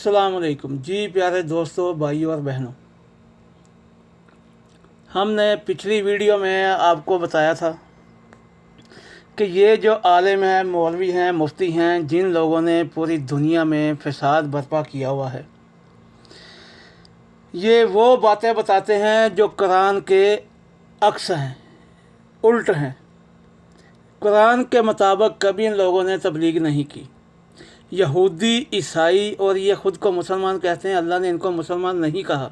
अस्सलाम वालेकुम जी प्यारे दोस्तों, भाइयों और बहनों। हमने पिछली वीडियो में आपको बताया था कि ये जो आलिम हैं, मौलवी हैं, मुफ्ती हैं, जिन लोगों ने पूरी दुनिया में फ़साद बर्पा किया हुआ है, ये वो बातें बताते हैं जो कुरान के अक्स हैं, उल्ट हैं। कुरान के मुताबिक कभी इन लोगों ने तबलीग नहीं की। यहूदी, ईसाई और ये ख़ुद को मुसलमान कहते हैं, अल्लाह ने इनको मुसलमान नहीं कहा।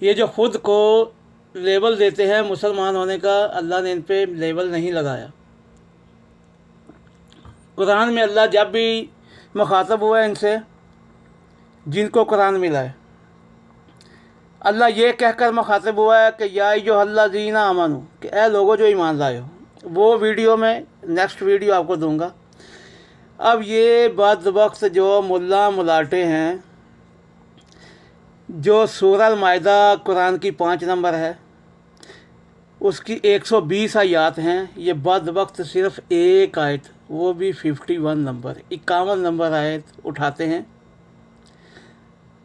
ये जो ख़ुद को लेबल देते हैं मुसलमान होने का, अल्लाह ने इन पे लेबल नहीं लगाया। कुरान में अल्लाह जब भी मुखातब हुआ है इनसे, जिनको कुरान मिला है, अल्लाह ये कहकर मुखातब हुआ है कि या अय्युहल्लज़ीना आमनू, कि ऐ लोगों जो ईमान लाए हो। वो वीडियो में नेक्स्ट वीडियो आपको दूंगा। अब ये बदबख्त जो मुल्ला मुलाटे हैं, जो सूरह अल-माइदा कुरान की 5 नंबर है, उसकी 120 आयत हैं, ये बदबख्त सिर्फ़ एक आयत, वो भी 51 नंबर 51 नंबर आयत उठाते हैं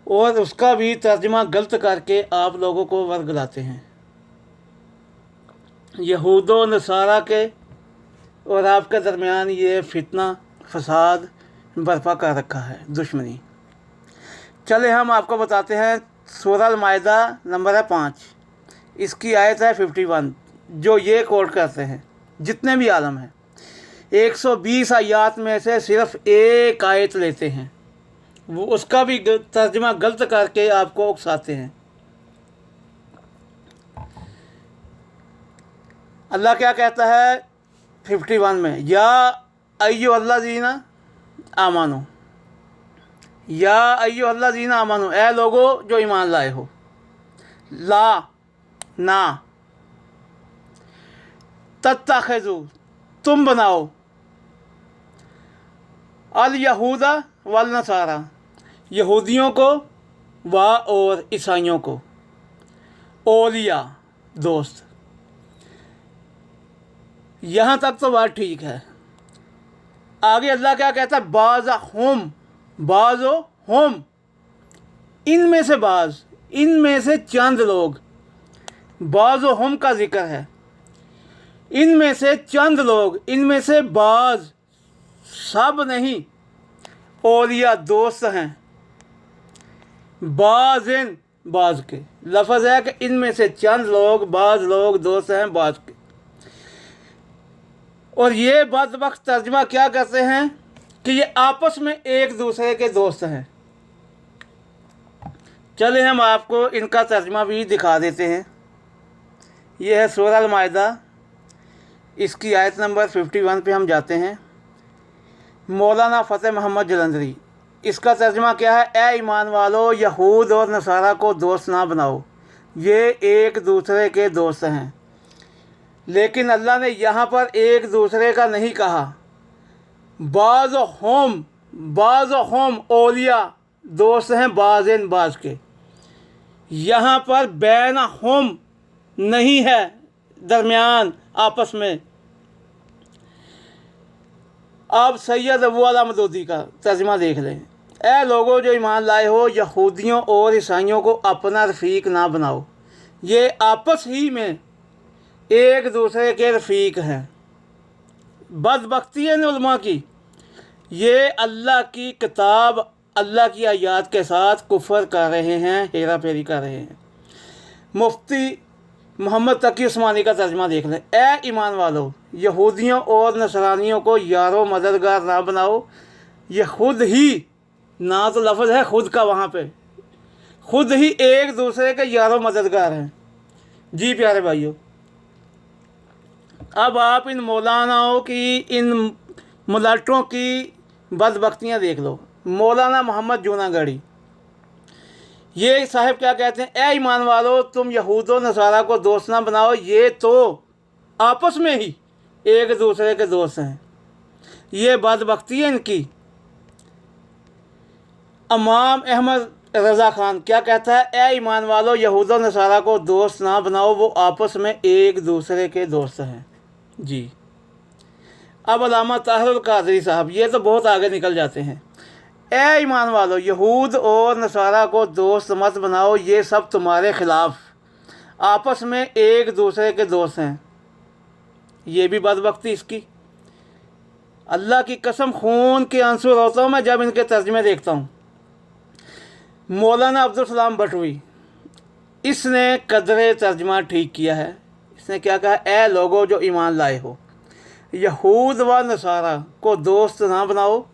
और उसका भी तर्जमा गलत करके आप लोगों को वर्गलाते हैं। यहूदो नसारा के और आपके दरमियान ये फितना फसाद बर्पा कर रखा है, दुश्मनी। चले हम आपको बताते हैं। सूरह अल-माइदा नंबर है 5, इसकी आयत है 51, जो ये कोट करते हैं जितने भी आलम हैं। 120 आयत में से सिर्फ़ एक आयत लेते हैं, वो उसका भी तर्जमा गलत करके आपको उकसाते हैं। अल्लाह क्या कहता है 51 में, या अय्युहल्लज़ीना आमनू, या अय्युहल्लज़ीना आमनू, ऐ लोगो जो ईमान लाए हो। ला ना, तत्तखिज़ू, तुम बनाओ, अल यहूदा वल नसारा, यहूदियों को व और ईसाइयों को, औलिया, दोस्त। यहाँ तक तो बात ठीक है। आगे अल्लाह क्या कहता है, बाज़ो हम, इनमें से बाज़, इनमें से चंद लोग, बाज़ो हम का जिक्र है, इनमें से चंद लोग, इनमें से बाज़, सब नहीं, औलिया, दोस्त हैं। बाज़िन, बाज़ के लफ्ज़ है कि इनमें से चंद लोग, बाज़ लोग दोस्त हैं बाज़ के। और ये बदबख्त तर्जमा क्या करते हैं कि ये आपस में एक दूसरे के दोस्त हैं। चले हम आपको इनका तर्जमा भी दिखा देते हैं। ये है सूरह अल-माइदा, इसकी आयत नंबर 51 पे हम जाते हैं। मौलाना फ़तेह मोहम्मद जलंधरी, इसका तर्जमा क्या है, ए ईमान वालो, यहूद और नसारा को दोस्त ना बनाओ, ये एक दूसरे के दोस्त हैं। लेकिन अल्लाह ने यहाँ पर एक दूसरे का नहीं कहा। बाज़ होम औलिया, दोस्त हैं बाज़िन, बाज़ के। यहाँ पर बैन होम नहीं है, दरमियान आपस में। अब सैयद अबू अला मदूदी का तर्जमा देख लें। ऐ लोगों जो ईमान लाए हो, यहूदियों और ईसाइयों को अपना रफ़ीक ना बनाओ, ये आपस ही में एक दूसरे के रफ़ीक हैं। बदबख्ती है उलमा की, ये अल्लाह की किताब, अल्लाह की आयत के साथ कुफ़र कर रहे हैं, हेरा फेरी कर रहे हैं। मुफ्ती मोहम्मद तकी उस्मानी का तर्जमा देख लें। ए ईमान वालों, यहूदियों और नसरानियों को यारो मददगार ना बनाओ, ये ख़ुद ही, ना तो लफ्ज़ है ख़ुद का, वहाँ पे ख़ुद ही एक दूसरे के यारो मददगार हैं। जी प्यारे भाइयों, अब आप इन मौलानाओं की, इन मुलाटों की बदबख्तियाँ देख लो। मौलाना मोहम्मद जूनागढ़ी, ये साहब क्या कहते हैं, ए ईमान वालो, तुम यहूद और नसारा को दोस्त ना बनाओ, ये तो आपस में ही एक दूसरे के दोस्त हैं। ये बदबख्ती है इनकी। इमाम अहमद रज़ा ख़ान क्या कहता है, ए ईमान वालो, यहूद और नसारा को दोस्त ना बनाओ, वो आपस में एक दूसरे के दोस्त हैं। जी। अब अल्लामा ताहिरुल क़ादरी साहब, ये तो बहुत आगे निकल जाते हैं। ए ईमान वालो, यहूद और नसारा को दोस्त मत बनाओ, ये सब तुम्हारे खिलाफ आपस में एक दूसरे के दोस्त हैं। ये भी बदबख्ती इसकी। अल्लाह की कसम खून के आंसू रोता हूँ मैं जब इनके तर्जमे देखता हूँ। मौलाना अब्दुल सलाम भटवी, इसने कदरे तर्जमा ठीक किया है। इसने क्या कहा, ए लोगो जो ईमान लाए हो, यहूद व नसारा को दोस्त ना बनाओ,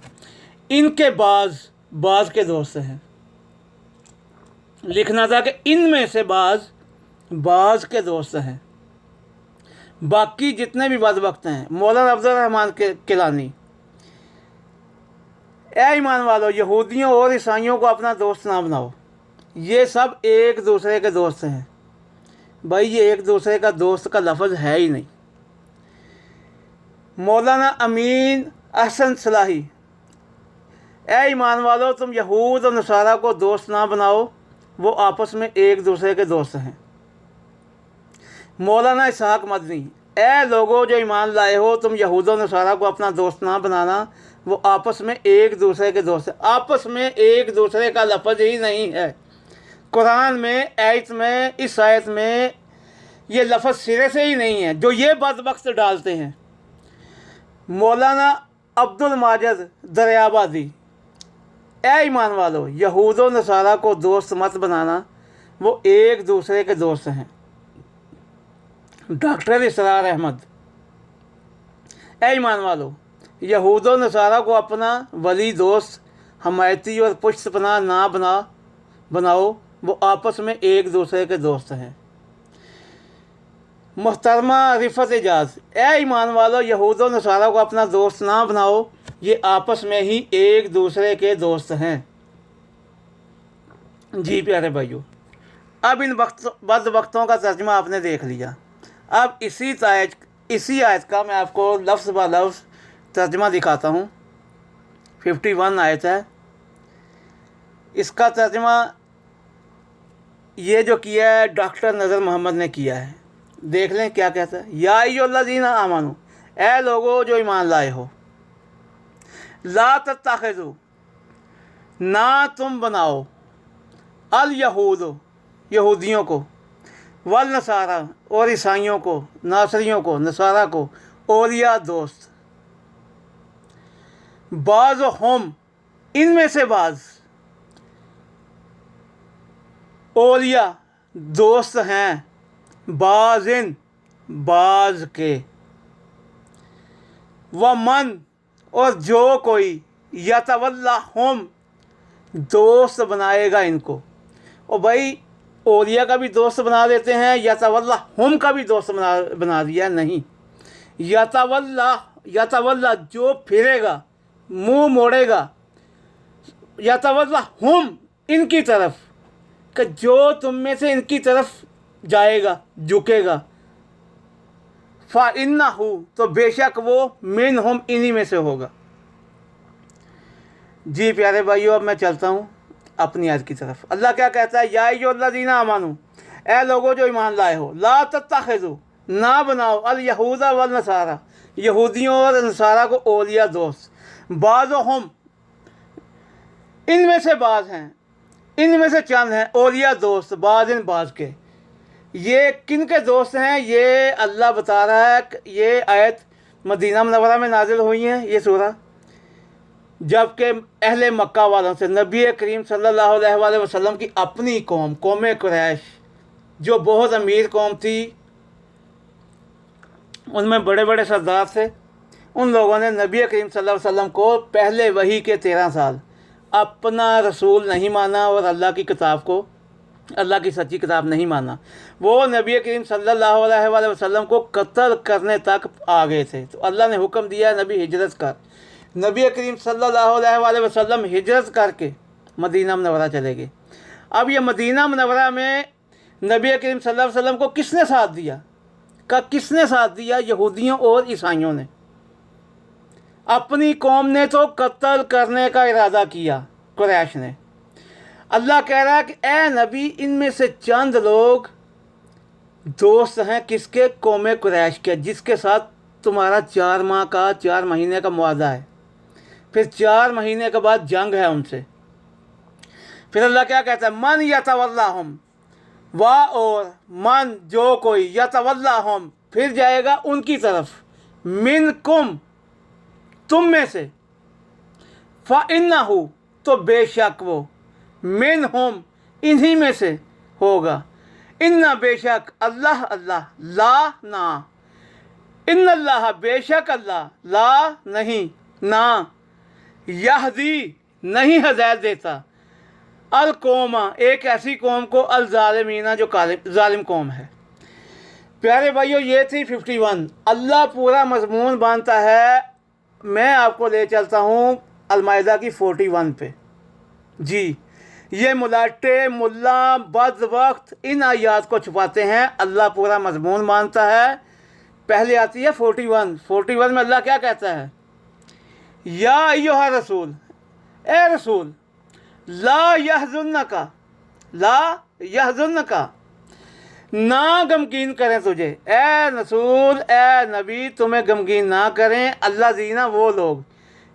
इनके बाज के दोस्त हैं। लिखना था कि इनमें से बाज के दोस्त हैं, बाकी जितने भी बदबख्त हैं। मौलाना अब्दुल रहमान के किलानी, ए ईमान वालों, यहूदियों और ईसाइयों को अपना दोस्त ना बनाओ, ये सब एक दूसरे के दोस्त हैं। भाई ये एक दूसरे का दोस्त का लफ्ज़ है ही नहीं। मौलाना अमीन अहसन सलाही, ए ईमान वालों, तुम यहूद और नसारा को दोस्त ना बनाओ, वो आपस में एक दूसरे के दोस्त हैं। मौलाना इसहाक मदनी, ए लोगो जो ईमान लाए हो, तुम यहूद और नसारा को अपना दोस्त ना बनाना, वो आपस में एक दूसरे के दोस्त हैं। आपस में एक दूसरे का लफ्ज़ ही नहीं है। कुरान में आयत में, इस आयत में ये लफ्ज़ सिरे से ही नहीं है, जो ये बदबख्त डालते हैं। मौलाना अब्दुल माजिद दरियाबादी, ए ईमान वालों, यहूद और नसारा को दोस्त मत बनाना, वो एक दूसरे के दोस्त हैं। डॉक्टर इसरार अहमद, ए ईमान वालों, यहूद और नसारा को अपना वली, दोस्त, हमायती और पुष्टपनाह ना बनाओ, वो आपस में एक दूसरे के दोस्त हैं। मोहतरमा रिफत एजाज, ए ईमान वालों, यहूद और नसारा को अपना दोस्त ना बनाओ, ये आपस में ही एक दूसरे के दोस्त हैं। जी प्यारे भाइयों, अब इन बदबख्तों का तर्जमा आपने देख लिया। अब इसी आयत का मैं आपको लफ्ज़ ब लफ्ज़ तर्जमा दिखाता हूँ। 51 आयत है, इसका तर्जमा ये जो किया है डॉक्टर नज़र मोहम्मद ने किया है। देख लें क्या कहता है। या अय्युहल्लज़ीना आमनू, ए लोगो जो ईमान लाए हो, ला तत्तखिज़ू, ना तुम बनाओ, अल यहूद, यहूदियों को, वल नसारा, और ईसाइयों को, नासरियों को, नसारा को, औलिया, दोस्त, बाज़ हम, इनमें से बाज़, औलिया, दोस्त हैं, बाज़िन, बाज़ के, व मन, और जो कोई, यतवल्ला हम, दोस्त बनाएगा इनको। और भाई औलिया का भी दोस्त बना देते हैं, यतवल्ला हम का भी दोस्त बना दिया। नहीं, यतवल्ला जो फिरेगा, मुंह मोड़ेगा, यतवल्ला हम, इनकी तरफ, कि जो तुम में से इनकी तरफ जाएगा, झुकेगा, फ़इन्नहु, तो बेशक वो मिन हम, इन्हीं में से होगा। जी प्यारे भाइयों, अब मैं चलता हूँ अपनी आयत की तरफ। अल्लाह क्या कहता है, या अय्युहल्लज़ीना आमनू, ए लोगो जो ईमान लाए हो, ला तत्तखिज़ू, ना बनाओ, अल यहूदा वल नसारा, यहूदियों और नसारा को औलिया, दोस्त, बाज़ हम, इनमें से बाज़ हैं, इनमें से चंद हैं, औलिया, दोस्त, बाज़िन, बाज़ के। ये किन के दोस्त हैं, ये अल्लाह बता रहा है। ये आयत मदीना मुनव्वरा में नाजिल हुई हैं, ये सूरह, जबकि अहले मक्का वालों से नबी करीम सल्लल्लाहु अलैहि वसल्लम की अपनी कौम कुरैश, जो बहुत अमीर कौम थी, उनमें बड़े बड़े सरदार थे, उन लोगों ने नबी करीम सल्लल्लाहु अलैहि वसल्लम को पहले वही के 13 साल अपना रसूल नहीं माना और अल्लाह की किताब को, अल्लाह की सच्ची किताब नहीं माना। वो नबी करीम सल्लल्लाहु अलैहि वसल्लम को कत्ल करने तक आ गए थे। तो अल्लाह ने हुक्म दिया, नबी हिजरत कर। नबी करीम सल्लल्लाहु अलैहि वसल्लम हिजरत करके मदीना मुनव्वरा चले गए। अब ये मदीना मुनव्वरा में नबी करीम सल्लल्लाहु अलैहि वसल्लम को किसने साथ दिया? किसने साथ दिया? यहूदियों और ईसाइयों ने। अपनी कौम ने तो कत्ल करने का इरादा किया, कुरैश ने। अल्लाह कह रहा है कि ए नबी, इनमें से चंद लोग दोस्त हैं किसके? कौम कुरैश के, जिसके साथ तुम्हारा 4 महीने का मुआहदा है। फिर 4 महीने के बाद जंग है उनसे। फिर अल्लाह क्या कहता है, मन यतवल्लाहुम, वाह और मन जो कोई, यतवल्लाहुम फिर जाएगा उनकी तरफ, मिनकुम तुम में से, फ़इन्नहु तो बेशक वो, मिनहुम इन्हीं में से होगा, इन्ना बेशक अल्लाह, अल्लाह ला ना, इन्नल्लाह बेशक अल्लाह, ला नहीं ना, यहदी नहीं हदायत देता, अल कौमा एक ऐसी कौम को, अल ज़ालिमीना जो ज़ालिम कौम है। प्यारे भाइयों, ये थी 51। अल्लाह पूरा मज़मून बांधता है। मैं आपको ले चलता हूँ अल-माइदा की 41 पे। जी, ये मुलाटे मुल्ला बद वक्त इन आयात को छुपाते हैं। अल्लाह पूरा मज़मून बांधता है। पहले आती है 41 में अल्लाह क्या कहता है, या अय्युहा रसूल, ए रसूल, ला यहज़ुन्नका ना गमगीन करें तुझे, ए रसूल, ए नबी तुम्हें गमगीन ना करें, अल्लाज़ीना वो लोग,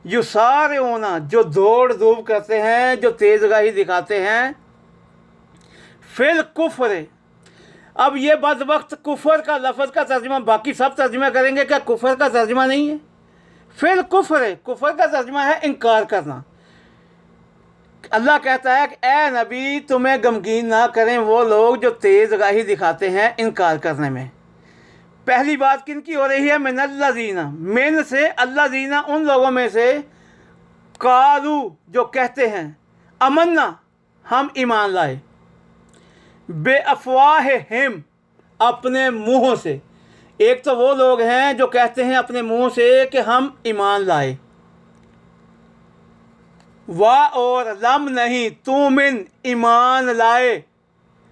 युसारिऊना जो दौड़ धूप करते हैं, जो तेज़गाही दिखाते हैं, फिल कुफ्र। अब ये बद वक्त कुफर का लफ्ज़ का तर्जुमा, बाकी सब तर्जुमा करेंगे, क्या कुफर का तर्जुमा नहीं है? फिल कुफर का तर्जुमा है इनकार करना। अल्लाह कहता है कि ए नबी तुम्हें गमगीन ना करें वो लोग जो तेज़गाही दिखाते हैं इनकार करने में। पहली बात किन की हो रही है, मिनल्लज़ीना, मिन से, अल्लज़ीना उन लोगों में से, कालू जो कहते हैं, अमन्ना हम ईमान लाए, बेअफ़वाहिहिम अपने मुँहों से। एक तो वो लोग हैं जो कहते हैं अपने मुँह से कि हम ईमान लाए, वाह और लम नहीं, तुमिन ईमान लाए,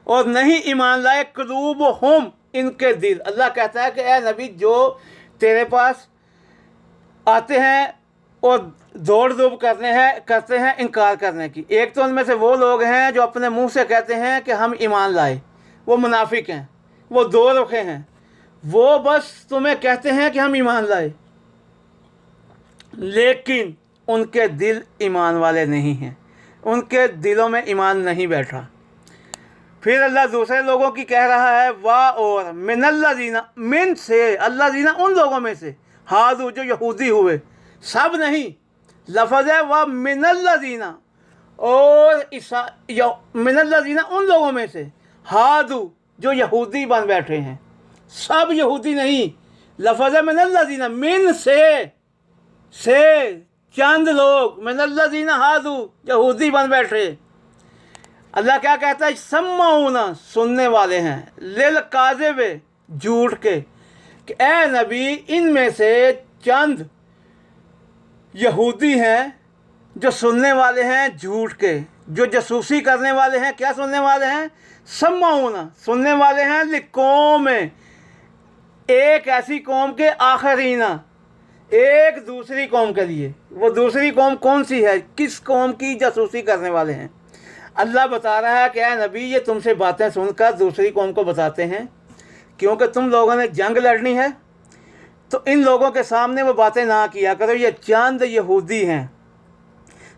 और नहीं ईमान लाए, कुलूबुहुम इनके दिल। अल्लाह कहता है कि ए नबी जो तेरे पास आते हैं और दौड़ धूप करते हैं इनकार करने की। एक तो उनमें से वो लोग हैं जो अपने मुंह से कहते हैं कि हम ईमान लाए, वो मुनाफिक हैं, वो दो रुखे हैं, वो बस तुम्हें कहते हैं कि हम ईमान लाए, लेकिन उनके दिल ईमान वाले नहीं हैं, उनके दिलों में ईमान नहीं बैठा। फिर अल्लाह दूसरे लोगों की कह रहा है, वाह और मिनल्लज़ीना, मिन से, अल्लाज़ीना उन लोगों में से, हादू जो यहूदी हुए, सब नहीं, लफ्ज़ है वाह मिनल्लज़ीना, और मिनल्लज़ीना उन लोगों में से, हादू जो यहूदी बन बैठे हैं, सब यहूदी नहीं, लफ्ज़ है मिनल्लज़ीना, मिन से चंद लोग, मिनल्लज़ीना हादू यहूदी बन बैठे। अल्लाह क्या कहता है, सम्माऊना सुनने वाले हैं, लिल काज़िब झूठ के, कि ए नबी इनमें से चंद यहूदी हैं जो सुनने वाले हैं झूठ के, जो जासूसी करने वाले हैं। क्या सुनने वाले हैं, सम्माऊना सुनने वाले हैं, लिकौम एक ऐसी कौम के, आखरीना एक दूसरी कौम के लिए। वो दूसरी कौम कौन सी है, किस कौम की जासूसी करने वाले हैं? अल्लाह बता रहा है कि ऐ नबी ये तुमसे बातें सुनकर दूसरी कौम को बताते हैं, क्योंकि तुम लोगों ने जंग लड़नी है, तो इन लोगों के सामने वो बातें ना किया करो, ये चंद यहूदी हैं।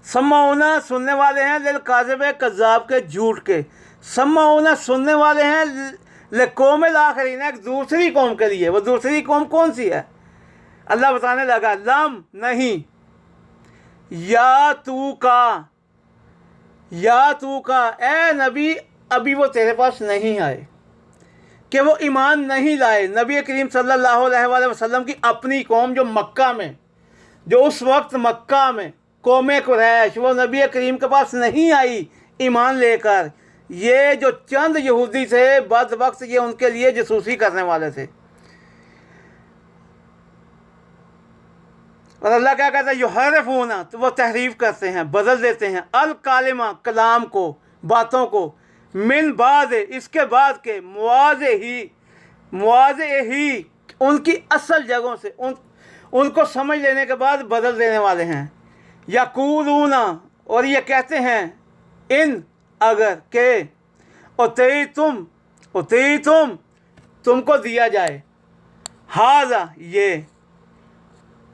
सम्माऊना सुनने वाले हैं, लिल काज़िब कज़्ज़ाब के झूठ के, सम्माऊना सुनने वाले हैं, लिकौमिल आखरीन एक दूसरी कौम के लिए। वो दूसरी कौम कौन सी है? अल्लाह बताने लगा, लम नहीं, या तू का ए नबी अभी वो तेरे पास नहीं आए, कि वो ईमान नहीं लाए। नबी करीम सल्लल्लाहु अलैहि वसल्लम की अपनी कौम जो मक्का में, जो उस वक्त मक्का में कौम कुरैश, वो नबी करीम के पास नहीं आई ईमान लेकर। ये जो चंद यहूदी थे बद वक्त, ये उनके लिए जासूसी करने वाले थे। और अल्लाह क्या कहता है, युहर्रिफूना तो वो तहरीफ करते हैं, बदल देते हैं, अल कालिमा कलाम को, बातों को, मिन बाद इसके बाद के, मुआज़े ही उनकी असल जगहों से, उनको समझ लेने के बाद बदल देने वाले हैं। यकूलूना और ये कहते हैं, इन अगर के, उतीतुम तुमको दिया जाए, हाजा ये,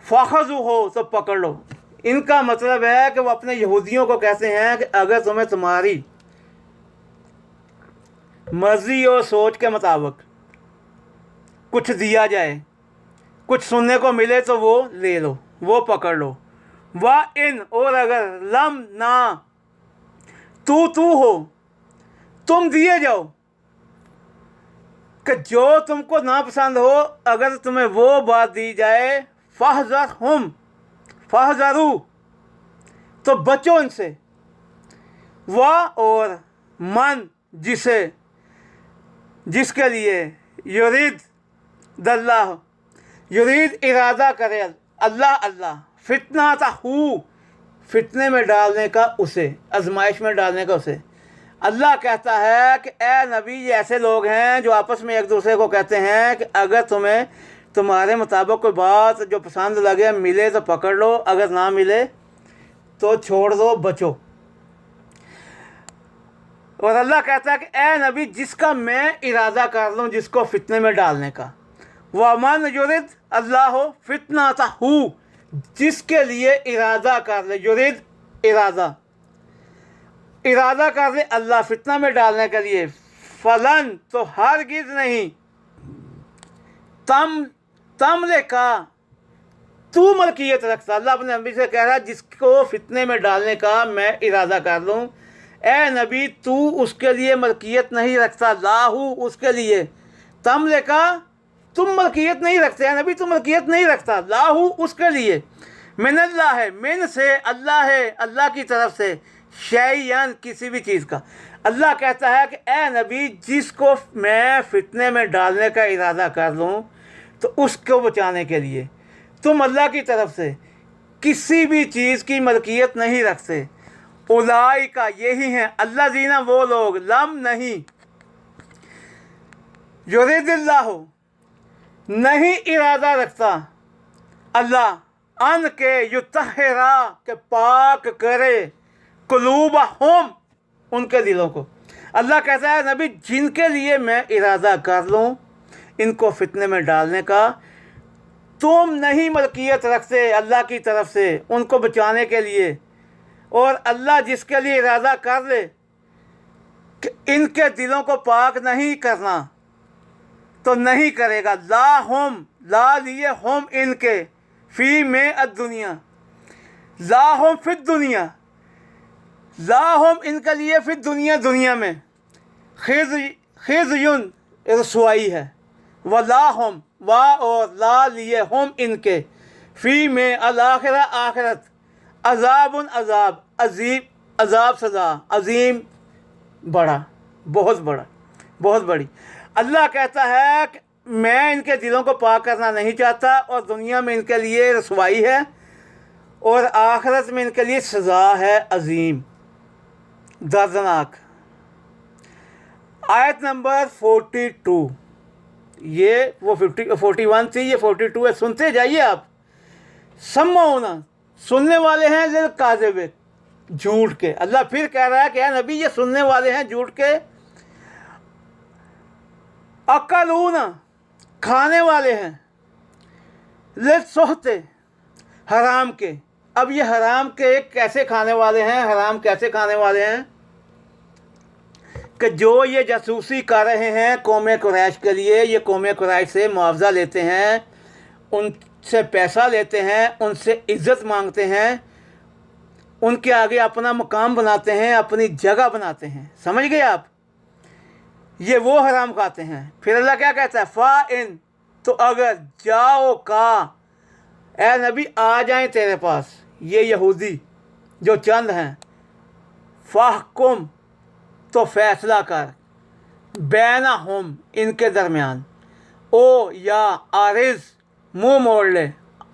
फ़ख़ज़ू हो तो पकड़ लो, इनका मतलब है कि वो अपने यहूदियों को कहते हैं कि अगर तुम्हें तुम्हारी मर्जी और सोच के मुताबिक कुछ दिया जाए, कुछ सुनने को मिले तो वो ले लो, वो पकड़ लो। वाह इन, और अगर लम ना तू हो, तुम दिए जाओ कि जो तुमको नापसंद हो, अगर तुम्हें वो बात दी जाए, फहज़रू, तो बचो इनसे। वाह, और मन जिसके लिए युरीद दल्लाह, युरीद इरादा करे अल्लाह फितना ताहू, फितने में डालने का उसे, आजमाइश में डालने का उसे। अल्लाह कहता है कि ए नबी, ये ऐसे लोग हैं जो आपस में एक दूसरे को कहते हैं कि अगर तुम्हें तुम्हारे मुताबिक कोई बात जो पसंद लगे मिले तो पकड़ लो, अगर ना मिले तो छोड़ दो, बचो। और अल्लाह कहता है कि ए नबी, जिसका मैं इरादा कर लूँ जिसको फितने में डालने का, वमन युरिद अल्लाह फितना ताहू, जिसके लिए इरादा कर ले, युरिद इरादा कर ले अल्लाह फितना में डालने के लिए, फलन, तो हरगिज़ नहीं, तम लेका, तू मलकियत रखता। अल्लाह अपने नबी से कह रहा है जिसको फितने में डालने का मैं इरादा कर लूँ, ए नबी तू उसके लिए मलकियत नहीं रखता, लाहू उसके लिए, तम लेका, तुम मलकियत नहीं रखते हैं नबी, तुम मलकियत नहीं रखता, लाहू उसके लिए, मिन अल्लाह है, मिन से अल्लाह है, अल्लाह की तरफ से, शैयन किसी भी चीज़ का। अल्लाह कहता है कि ए नबी, जिसको मैं फितने में डालने का इरादा कर लूँ तो उसको बचाने के लिए तुम अल्लाह की तरफ से किसी भी चीज़ की मलकियत नहीं रखते। उलाई का, यही हैं अल्लाह जीना, वो लोग, लम नहीं, युरिदिल्लाह, नहीं इरादा रखता अल्लाह, अन के युतहिरा, के पाक करे, कुलूबहुम, उनके दिलों को। अल्लाह कहता है नबी, जिनके लिए मैं इरादा कर लूँ इनको फितने में डालने का, तुम नहीं मलकियत रखते अल्लाह की तरफ से उनको बचाने के लिए। और अल्लाह जिसके लिए इरादा कर ले कि इनके दिलों को पाक नहीं करना तो नहीं करेगा। ला हम, ला लिए हम इनके, फ़ी में अद्दुनिया, ला हम फिर दुनिया, ला हम इनके लिए फिर दुनिया में, खिज़युन रसवाई है, व ला हम, वाह और ला लिए हम इनके, फ़ी में अल-आखिरा आखिरत, अज़ाबुन अज़ाब, अजीब अज़ाब सज़ा, अजीम बड़ा, बहुत बड़ा, बहुत बड़ी। अल्लाह कहता है कि मैं इनके दिलों को पाक करना नहीं चाहता और दुनिया में इनके लिए रसवाई है और आखिरत में इनके लिए सज़ा है अजीम, दर्दनाक। आयत नंबर 42, ये वो 41 थी, ये 42 है। सुनते जाइए आप। सम्मौना, सुनने वाले हैं, लिल काज़िब, झूठ के। अल्लाह फिर कह रहा है कि नबी ये सुनने वाले हैं झूठ के। अकलूना, खाने वाले हैं, लिल सोहते, हराम के। अब ये हराम के कैसे खाने वाले हैं, हराम कैसे खाने वाले हैं कि जो ये जासूसी कर रहे हैं कौम कुरैश के लिए, ये कौम कुरैश से मुआवजा लेते हैं, उनसे पैसा लेते हैं, उनसे इज़्ज़त मांगते हैं, उनके आगे अपना मकाम बनाते हैं, अपनी जगह बनाते हैं। समझ गए आप? ये वो हराम खाते हैं। फिर अल्लाह क्या कहता है, फ़ा इन, तो अगर जाओ का, ए नबी आ जाएं तेरे पास ये यहूदी जो चंद हैं, फ़ाहकुम, तो फैसला कर, बैनहुम, इनके दरमियान, ओ या आरिज़, मुँह मोड़ ले,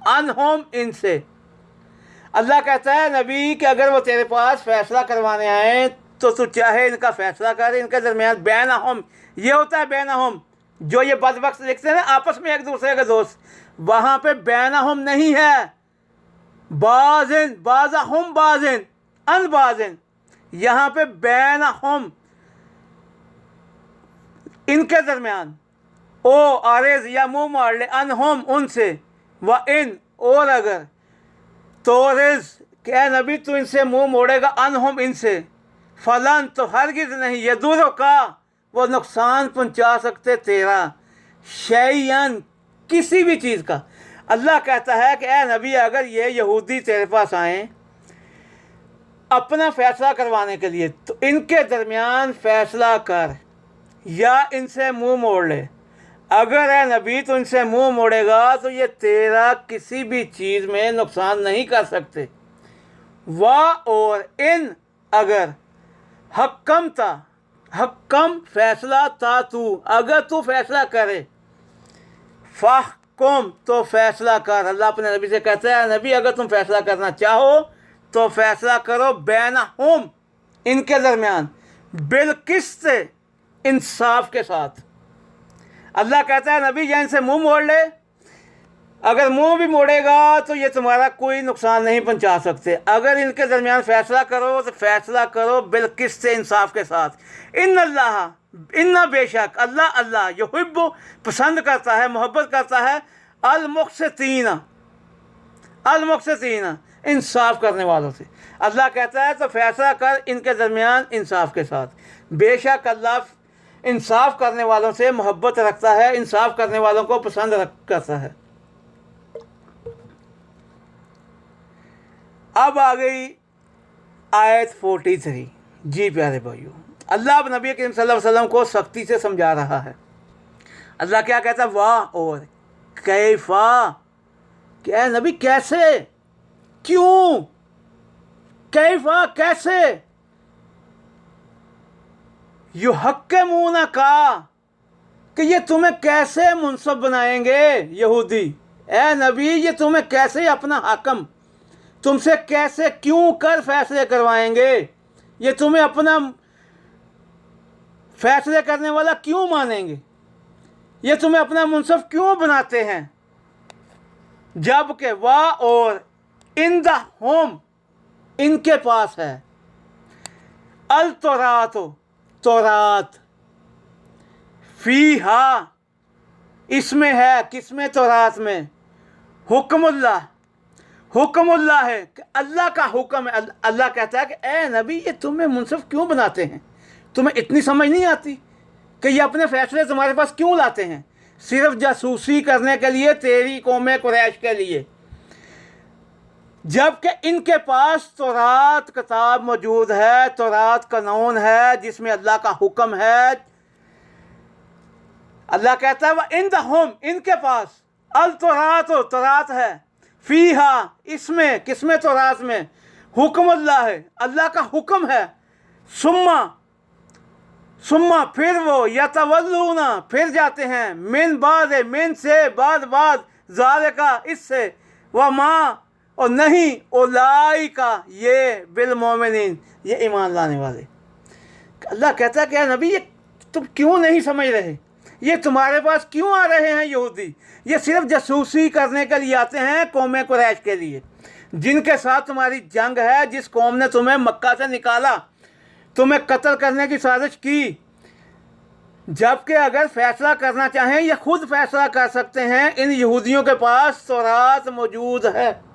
अनहुम, इनसे। अल्लाह कहता है नबी कि अगर वो तेरे पास फ़ैसला करवाने आए तो तू चाहे इनका फ़ैसला कर, इनके दरमियान। बैनहुम, ये होता है बैनहुम, जो ये बदबख्त लिखते हैं ना आपस में एक दूसरे के दोस्त, वहाँ पे बैनहुम नहीं है, बाज़िन, बाज़हुम बाज़िन, अन बाज़िन, यहाँ पे बैनहुम, इनके दरमियान, ओ आरिज़, या मुँह मार ले, अनहुम, उनसे, व इन, और अगर, तोरिज़ कि ए नबी तू इनसे मुंह मोड़ेगा, अनहुम इनसे, फलन तो हरगिज़ नहीं, यदुर का वो नुकसान पहुंचा सकते तेरा, शैयन किसी भी चीज़ का। अल्लाह कहता है कि ए नबी अगर ये यहूदी तेरे पास आएँ अपना फ़ैसला करवाने के लिए तो इनके दरमियान फ़ैसला कर या इनसे मुंह मोड़ ले। अगर ए नबी तो इनसे मुंह मोड़ेगा तो ये तेरा किसी भी चीज़ में नुकसान नहीं कर सकते। वाह और इन अगर हक्कम था, हक्कम फैसला था तू, अगर तू फैसला करे, फ़ाहकुम तो फैसला कर। अल्लाह अपने नबी से कहता है नबी अगर तुम फैसला करना चाहो तो फैसला करो बैनहुम इनके दरमियान, बिलकिस्त इंसाफ के साथ। अल्लाह कहता है नबी या इनसे मुंह मोड़ ले, अगर मुंह भी मोड़ेगा तो ये तुम्हारा कोई नुकसान नहीं पहुंचा सकते। अगर इनके दरमियान फ़ैसला करो तो फ़ैसला करो बिलकिस्त इंसाफ के साथ। इन्ना बेशक अल्लाह अल्लाह युहिब्बु पसंद करता है, मोहब्बत करता है, अल-मुक़्सितीना इंसाफ करने वालों से। अल्लाह कहता है तो फैसला कर इनके दरमियान इंसाफ के साथ। बेशक अल्लाह इंसाफ करने वालों से मोहब्बत रखता है, इंसाफ करने वालों को पसंद करता है। अब आ गई आयत 43। जी प्यारे भाइयों, अल्लाह अब नबी करीम सल्लल्लाहु अलैहि वसल्लम को सख्ती से समझा रहा है। अल्लाह क्या कहता है, वाह और कैफा, क्या नबी कैसे, क्यों, कैफा कैसे, युहक्किमूना का कि ये तुम्हें कैसे मुनसब बनाएंगे यहूदी। ए नबी ये तुम्हें कैसे अपना हाकम, तुमसे कैसे क्यों कर फैसले करवाएंगे, ये तुम्हें अपना फैसले करने वाला क्यों मानेंगे, ये तुम्हें अपना मुनसब क्यों बनाते हैं। जबकि वाह और इन द होम इनके पास है, अल तौरात तौरात, फ़ीहा इसमें है, किसमें, तौरात में, हुक्मुल्लाह हुक्मुल्लाह है कि अल्लाह का हुक्म है। अल्लाह कहता है कि ए नबी ये तुम्हें मुनसिफ क्यों बनाते हैं, तुम्हें इतनी समझ नहीं आती कि ये अपने फैसले तुम्हारे पास क्यों लाते हैं, सिर्फ जासूसी करने के लिए, तेरी कौम कुरैश के लिए। जबकि इनके पास तौरात किताब मौजूद है, तौरात कानून है जिसमें अल्लाह का हुक्म है। अल्लाह कहता है वह इन द होम इनके पास अल तौरात तौरात है, फ़ीहा इसमें, किसमें, तौरात में, हुक्मुल्लाह है अल्लाह का हुक्म है, सुम्मा फिर वो यतवल्लूना फिर जाते हैं, मिन बाद मिन से बाद ज़ालिका इससे, व माँ और नहीं, उलाई का ये बिल मोमिनीन ये ईमान लाने वाले। अल्लाह कहता है कि नबी ये तुम क्यों नहीं समझ रहे, ये तुम्हारे पास क्यों आ रहे हैं यहूदी, ये सिर्फ जासूसी करने के लिए आते हैं कौम कुरैश के लिए, जिनके साथ तुम्हारी जंग है, जिस कौम ने तुम्हें मक्का से निकाला, तुम्हें कत्ल करने की साजिश की। जबकि अगर फैसला करना चाहें ये खुद फैसला कर सकते हैं, इन यहूदियों के पास तौरात मौजूद है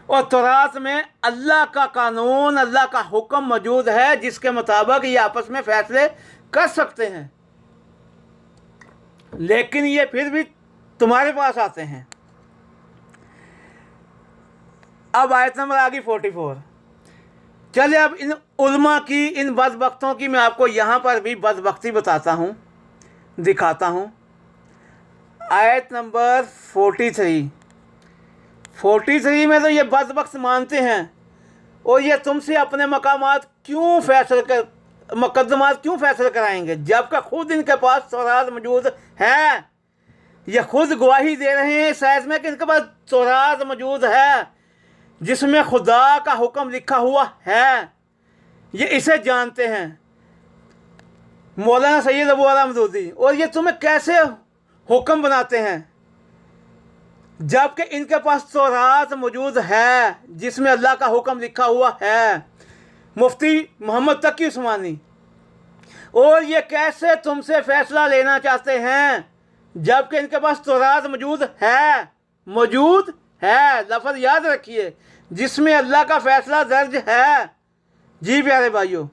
और तौरात में अल्लाह का कानून, अल्लाह का हुक्म मौजूद है जिसके मुताबिक ये आपस में फैसले कर सकते हैं। लेकिन ये फिर भी तुम्हारे पास आते हैं। अब आयत नंबर आ गई 44। चलिए अब इन उलमा की, इन बदबख्तों की मैं आपको यहाँ पर भी बदबख्ती बताता हूँ, दिखाता हूँ। आयत नंबर 43 में तो ये बदबख्त मानते हैं और ये तुमसे अपने मकामात क्यों फैसले कर, मुकद्दमात क्यों फैसले कराएंगे, जबकि खुद इनके पास तौरात मौजूद है। ये खुद गवाही दे रहे हैं शायद में कि इनके पास तौरात मौजूद है जिसमें खुदा का हुक्म लिखा हुआ है, ये इसे जानते हैं मौलाना सैयद अबू आला मदूदी। और ये तुम्हें कैसे हुक्म बनाते हैं जबकि इनके पास तौरात मौजूद है जिसमें अल्लाह का हुक्म लिखा हुआ है। मुफ्ती मोहम्मद तकी उस्मानी। और ये कैसे तुमसे फ़ैसला लेना चाहते हैं जबकि इनके पास तौरात मौजूद ہے, लफ्ज़ याद रखिए, जिसमें अल्लाह का फ़ैसला दर्ज है। जी प्यारे भाइयों,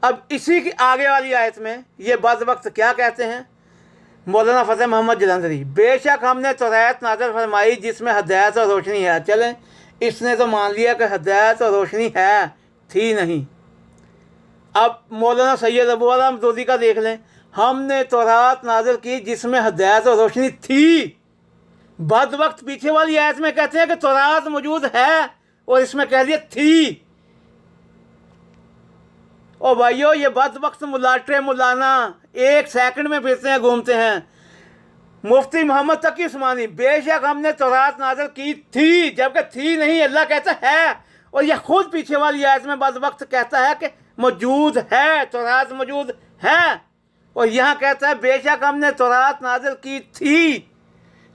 अब इसी की आगे वाली आयत में ये बदबख्त क्या कहते हैं मौलाना फ़तेह मोहम्मद जलंधरी, बेशक हमने तौरात नाज़िल फरमाई जिसमें हदायत और रोशनी है। चलें, इसने तो मान लिया कि हदायत और रोशनी है, थी नहीं। अब मौलाना सैयद अबू अला मदूदी का देख लें, हमने तौरात नाज़िल की जिसमें हदायत और रोशनी थी। बदबख्त पीछे वाली आयत में कहते हैं कि तौरात मौजूद है और इसमें कह दिया थी। ओ भाइयों, ये बदबख्त मुलाटे मुलाना एक सेकंड में फिरते हैं, घूमते हैं। मुफ्ती मोहम्मद तकी उस्मानी, बेशक हमने तौरात नाज़िल की थी, जबकि थी नहीं, अल्लाह कहता है। और यह खुद पीछे वाली आयत में बदबख्त कहता है कि मौजूद है, तौरात मौजूद है, और यहाँ कहता है बेशक हमने तौरात नाज़िल की थी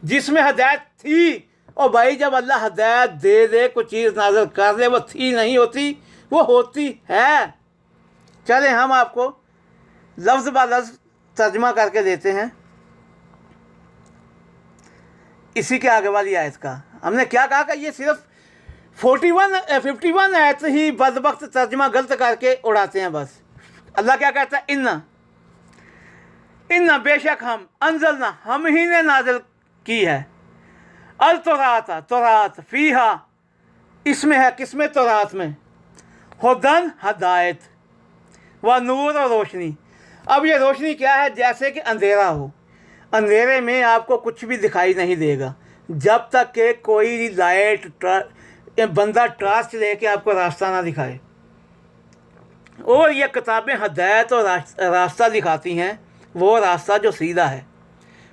जिसमें हदायत थी। और भाई, जब अल्लाह हदायत दे दे, कुछ चीज़ नाज़िल कर दे, वो थी नहीं होती, वो होती है। चलें, हम आपको लफ्ज़ ब लफ्ज़ तर्जमा करके देते हैं इसी के आगे वाली आयत का। हमने क्या कहा कि ये सिर्फ 51 आयत ही बदबख्त तर्जमा गलत करके उड़ाते हैं बस। अल्लाह क्या कहता है, इन्ना बेशक हम अंजलना, हम ही ने नाज़िल की है, अल तौरात फ़ीहा, इसमें है, किसमें, तौरात में, हुदन हदायत, व नूर और रोशनी। अब ये रोशनी क्या है, जैसे कि अंधेरा हो, अंधेरे में आपको कुछ भी दिखाई नहीं देगा जब तक कि कोई लाइट बंदा टॉर्च लेके आपको रास्ता ना दिखाए। और ये किताबें हदायत और रास्ता दिखाती हैं, वो रास्ता जो सीधा है,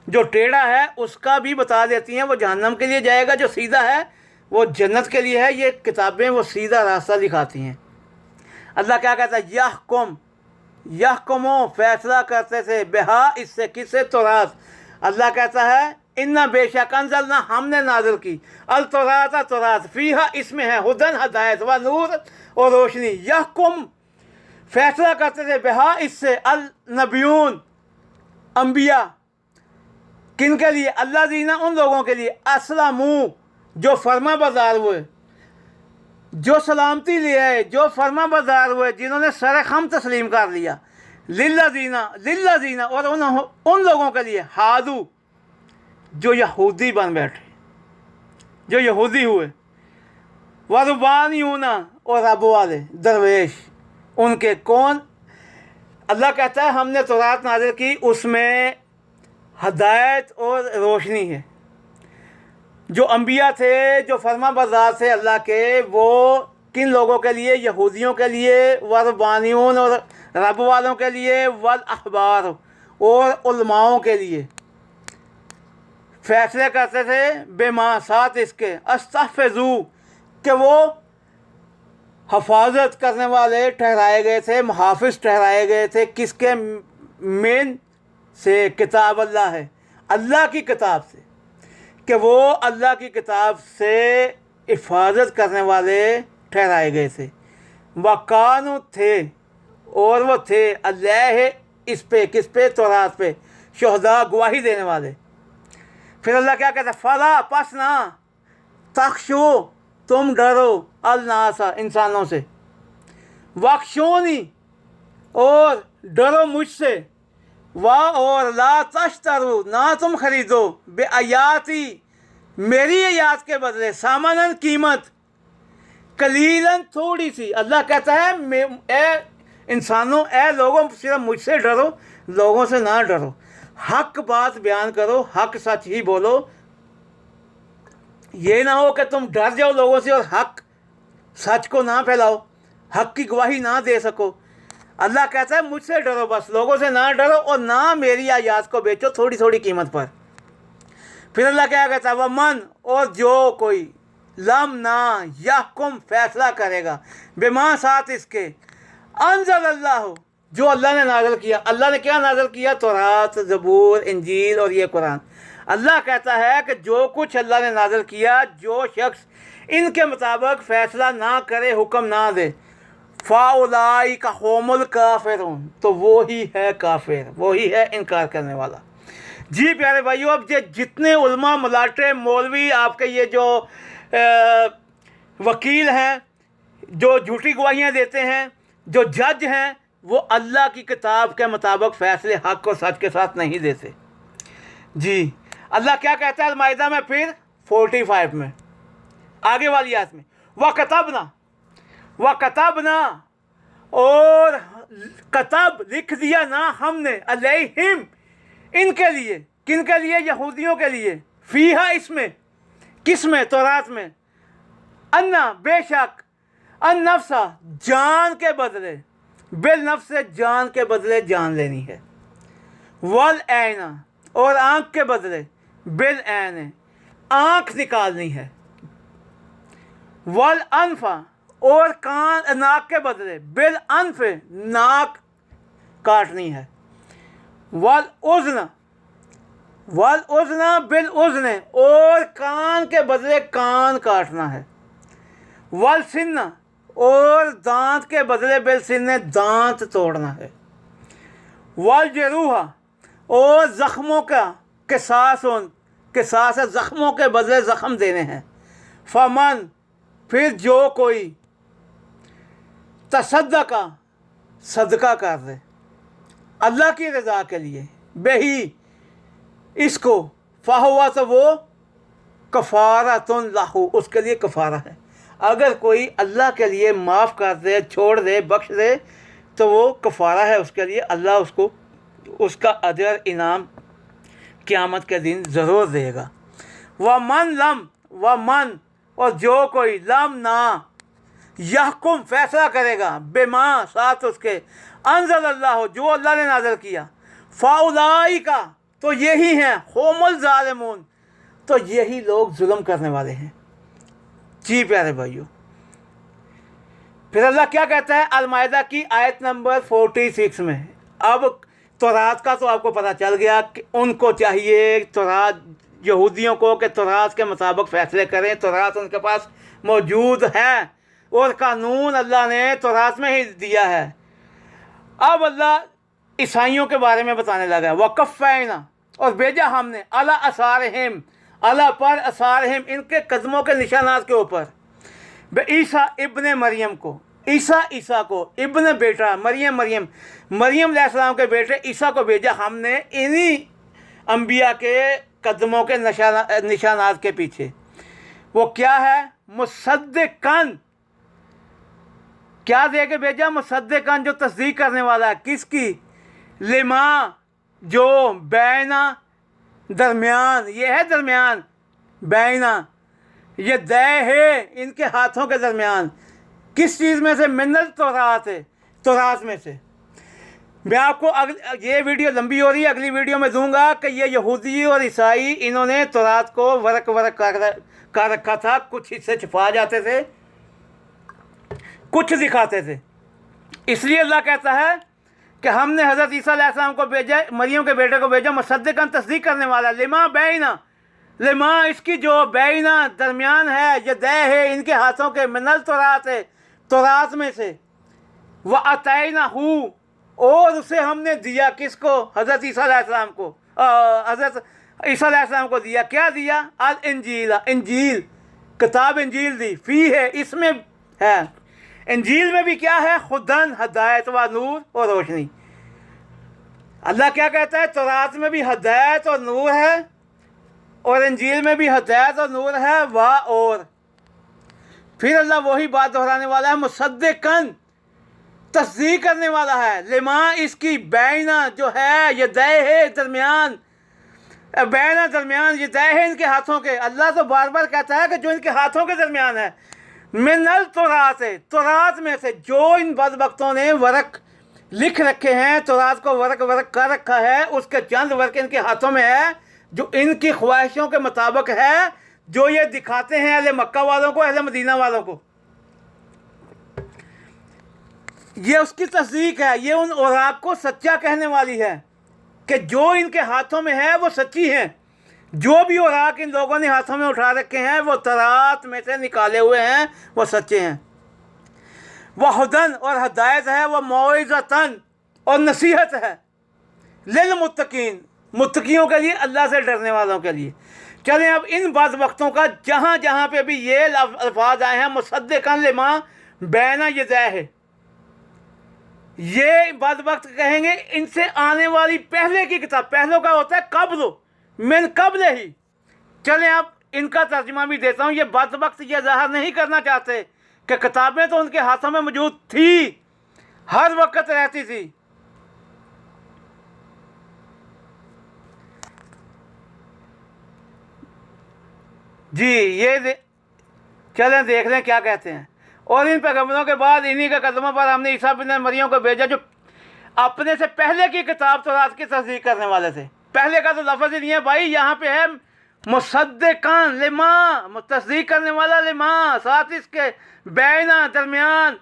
जो टेढ़ा है उसका भी बता देती हैं, वो जहन्नम के लिए जाएगा, जो सीधा है वो जन्नत के लिए है। ये किताबें वो सीधा रास्ता दिखाती हैं। अल्लाह क्या कहता है, यहकुमो, फैसला करते थे, बेहा, इससे, किससे, तौरात। अल्लाह कहता है इन्ना बेशक अंजलना, हमने नाज़िल की, अल तौरात फ़ीहा, इसमें है, हुदन हदायत, व नूर और रोशनी, यहकुम, फैसला करते थे, बेहा, इससे, अल नबियून, अंबिया, किन के लिए, अल्लाह दीना, उन लोगों के लिए, असलमू, जो फर्मा बरदार हुए, जो सलामती ले आए, जो फर्मा बरदार हुए, जिन्होंने सर खम तस्लीम कर लिया, लिल्लाज़ीना, और उन लोगों के लिए, हादू, जो यहूदी बन बैठे, जो यहूदी हुए, वरबानियूना, और रब वाले दरवेश, उनके कौन। अल्लाह कहता है हमने तौरात नाज़िल की, उसमें हदायत और रोशनी है। जो अंबिया थे, जो फर्मा बरदार थे अल्लाह के, वो किन लोगों के लिए, यहूदियों के लिए, वरबानियून, और रब वालों के लिए, वल अखबार, और उलमाओं के लिए। फैसले करते थे बेमा, साथ इसके, अस्तहफ़िज़ू, कि वो हफाजत करने वाले ठहराए गए थे, मुहाफ़िज़ ठहराए गए थे, किसके, मेन से, किताब अल्लाह है, अल्लाह की किताब से, कि वो अल्लाह की किताब से हिफाजत करने वाले ठहराए गए थे। वकानु थे, और वो थे, अल्लाह इस पे, किस पे, तौरात पे, शुहदा, गवाही देने वाले। फिर अल्लाह क्या कहता है, फला, पस ना, तख्शो, तुम डरो, अलनासा, इंसानों से, वख्शोनी, और डरो मुझसे, वाह, और ला तश्तरू, ना तुम खरीदो, बे आयाती, मेरी आयात के बदले, सामानन, कीमत, कलीलन, थोड़ी सी। अल्लाह कहता है ए इंसानों, ए लोगों, सिर्फ मुझसे डरो, लोगों से ना डरो, हक बात बयान करो, हक सच ही बोलो। ये ना हो कि तुम डर जाओ लोगों से और हक सच को ना फैलाओ, हक की गवाही ना दे सको। अल्लाह कहता है मुझसे डरो, बस लोगों से ना डरो, और ना मेरी आयात को बेचो थोड़ी थोड़ी कीमत पर। फिर अल्लाह क्या कहता है, वह मन, और जो कोई, लम ना, यहकुम, फैसला करेगा, बेमा, साथ इसके, अंजल अल्लाह हो, जो अल्लाह ने नाज़िल किया। अल्लाह ने क्या नाज़िल किया, तौरात, ज़बूर, इंजील और ये कुरान। अल्लाह कहता है कि जो कुछ अल्लाह ने नाज़िल किया, जो शख्स इनके मुताबिक फ़ैसला ना करे, हुक्म ना दे, फ़ाउलाई का होमुल काफ़िरून, तो वो ही है काफिर, वो ही है इनकार करने वाला। जी प्यारे भाइयों, अब ये जितने उलमा, मुलाटे, मौलवी, आपके ये जो وکیل ہیں, جو جھوٹی گواہیاں دیتے ہیں, جو جج ہیں, وہ اللہ کی کتاب کے مطابق فیصلے حق اور سچ کے ساتھ نہیں دیتے. جی اللہ کیا کہتا ہے المائدہ میں پھر 45 میں آگے والی آیت میں, وَكَتَبْنَا اور کتب لکھ دیا نا ہم نے, علیہم ان کے لیے, کن کے لیے؟ یہودیوں کے لیے, فیہا اس میں, کس میں؟ تورات میں, انا بے شک, النفس جان کے بدلے, بالنفس جان کے بدلے جان لینی ہے, والعین اور آنکھ کے بدلے, بالعین آنکھ نکالنی ہے, والانف اور کان ناک کے بدلے, بالانف ناک کاٹنی ہے, والاذن بالاذن اور کان کے بدلے کان کاٹنا ہے, والسن اور دانت کے بدلے بالسن دانت توڑنا ہے, والجروح اور زخموں کا قصاص زخموں کے بدلے زخم دینے ہیں, فمن پھر جو کوئی تصدق صدقہ کر دے اللہ کی رضا کے لیے, بہی اس کو, فہوا تو وہ کفارۃ لہ اس کے لیے کفارہ ہے. اگر کوئی اللہ کے لیے معاف کر دے, چھوڑ دے, بخش دے تو وہ کفارہ ہے اس کے لیے, اللہ اس کو اس کا اجر انعام قیامت کے دن ضرور دے گا. ومن اور جو کوئی لم نہ یحکم فیصلہ کرے گا, بما ساتھ اس کے, انزل اللہ جو اللہ نے نازل کیا, فاولئک تو یہی ہیں, هم الظالمون تو یہی لوگ ظلم کرنے والے ہیں. جی پیارے بھائیو, پھر اللہ کیا کہتا ہے المائدہ کی آیت نمبر 46 میں. اب تورات کا تو آپ کو پتہ چل گیا کہ ان کو چاہیے تورات, یہودیوں کو, کہ تورات کے مطابق فیصلے کریں, تورات ان کے پاس موجود ہے اور قانون اللہ نے تورات میں ہی دیا ہے. اب اللہ عیسائیوں کے بارے میں بتانے لگا, وَقَفَّيْنَا اور بھیجا ہم نے, عَلَىٰ أَثَارِهِمْ اللہ پر, أَثَارِهِمْ ان کے قدموں کے نشانات کے اوپر, عیسیٰ ابن مریم کو, عیسیٰ کو, ابن بیٹا مریم علیہ السلام کے بیٹے عیسیٰ کو بھیجا ہم نے انہی انبیاء کے قدموں کے نشانات کے پیچھے. وہ کیا ہے؟ مصدقاً, کیا دے کے بھیجا؟ مصدقاً جو تصدیق کرنے والا ہے, کس کی؟ لما جو, بینا درمیان, یہ ہے درمیان, بینا یہ دے ہے ان کے ہاتھوں کے درمیان, کس چیز میں سے؟ من التورات ہے, تورات میں سے. میں آپ کو یہ ویڈیو لمبی ہو رہی ہے, اگلی ویڈیو میں دوں گا کہ یہ یہودی اور عیسائی انہوں نے تورات کو ورق کر رکھا تھا, کچھ حصے چھپا جاتے تھے, کچھ دکھاتے تھے. اس لیے اللہ کہتا ہے کہ ہم نے حضرت عیسیٰ علیہ السلام کو بھیجا, مریم کے بیٹے کو بھیجا, مصدقاً تصدیق کرنے والا, لما بینا, لما اس کی جو بینا درمیان ہے, یہ دے ہے ان کے ہاتھوں کے, من التورات ہے تورات میں سے, وَأَتَيْنَهُ اور اسے ہم نے دیا, کس کو؟ حضرت عیسیٰ علیہ السلام کو, حضرت عیسیٰ علیہ السلام کو دیا, کیا دیا؟ الانجیل, انجیل, کتاب انجیل دی, فی ہے اس میں ہے, انجیل میں بھی کیا ہے؟ خدن ہدایت و نور اور روشنی. اللہ کیا کہتا ہے؟ تورات میں بھی ہدایت اور نور ہے, اور انجیل میں بھی ہدایت اور نور ہے, اور پھر اللہ وہی بات دہرانے والا ہے, مصدقاً تصدیق کرنے والا ہے, لما اس کی, بینا جو ہے یہ دے ہے درمیان, بینا درمیان, یہ دے ہے ان کے ہاتھوں کے. اللہ تو بار بار کہتا ہے کہ جو ان کے ہاتھوں کے درمیان ہے, من التورات ہے, تورات میں سے, جو ان بدبختوں نے ورق لکھ رکھے ہیں, تورات کو ورق کر رکھا ہے, اس کے چند ورق ان کے ہاتھوں میں ہے, جو ان کی خواہشوں کے مطابق ہے, جو یہ دکھاتے ہیں اہل مکہ والوں کو, اہل مدینہ والوں کو. یہ اس کی تصدیق ہے, یہ ان اوراق کو سچا کہنے والی ہے کہ جو ان کے ہاتھوں میں ہے وہ سچی ہیں. جو بھی اوراق ان لوگوں نے ہاتھوں میں اٹھا رکھے ہیں وہ تورات میں سے نکالے ہوئے ہیں, وہ سچے ہیں. وہ ہدن اور ہدایت ہے, وہ موعظۃً اور نصیحت ہے, للمتقین متقیوں کے لیے, اللہ سے ڈرنے والوں کے لیے. चलें अब इन बदबख्तों का जहाँ जहाँ पे भी ये अल्फाज आए हैं मुसद्दिक़न लिमा बैना यदैहि है, ये बदबख्त कहेंगे इनसे आने वाली पहले की किताब, पहलों का होता है कब्ल, मिन कब्ल ही। चलें अब इनका तर्जुमा भी देता हूँ। ये बदबख्त ये ज़ाहिर नहीं करना चाहते कि किताबें तो उनके हाथों में मौजूद थी, हर वक्त रहती थी। जी चलें देख लें क्या कहते हैं। और इन पैगम्बरों के बाद इन्हीं के कदमों पर हमने ईसा बिन मरियम को भेजा जो अपने से पहले की किताब तौरात की तस्दीक करने वाले थे। पहले का तो लफ्ज़ ही नहीं है भाई, यहाँ पे है मुसद्दिक़न लिमा, तस्दीक करने वाला लिमा, साथ इसके बैना दरमियान,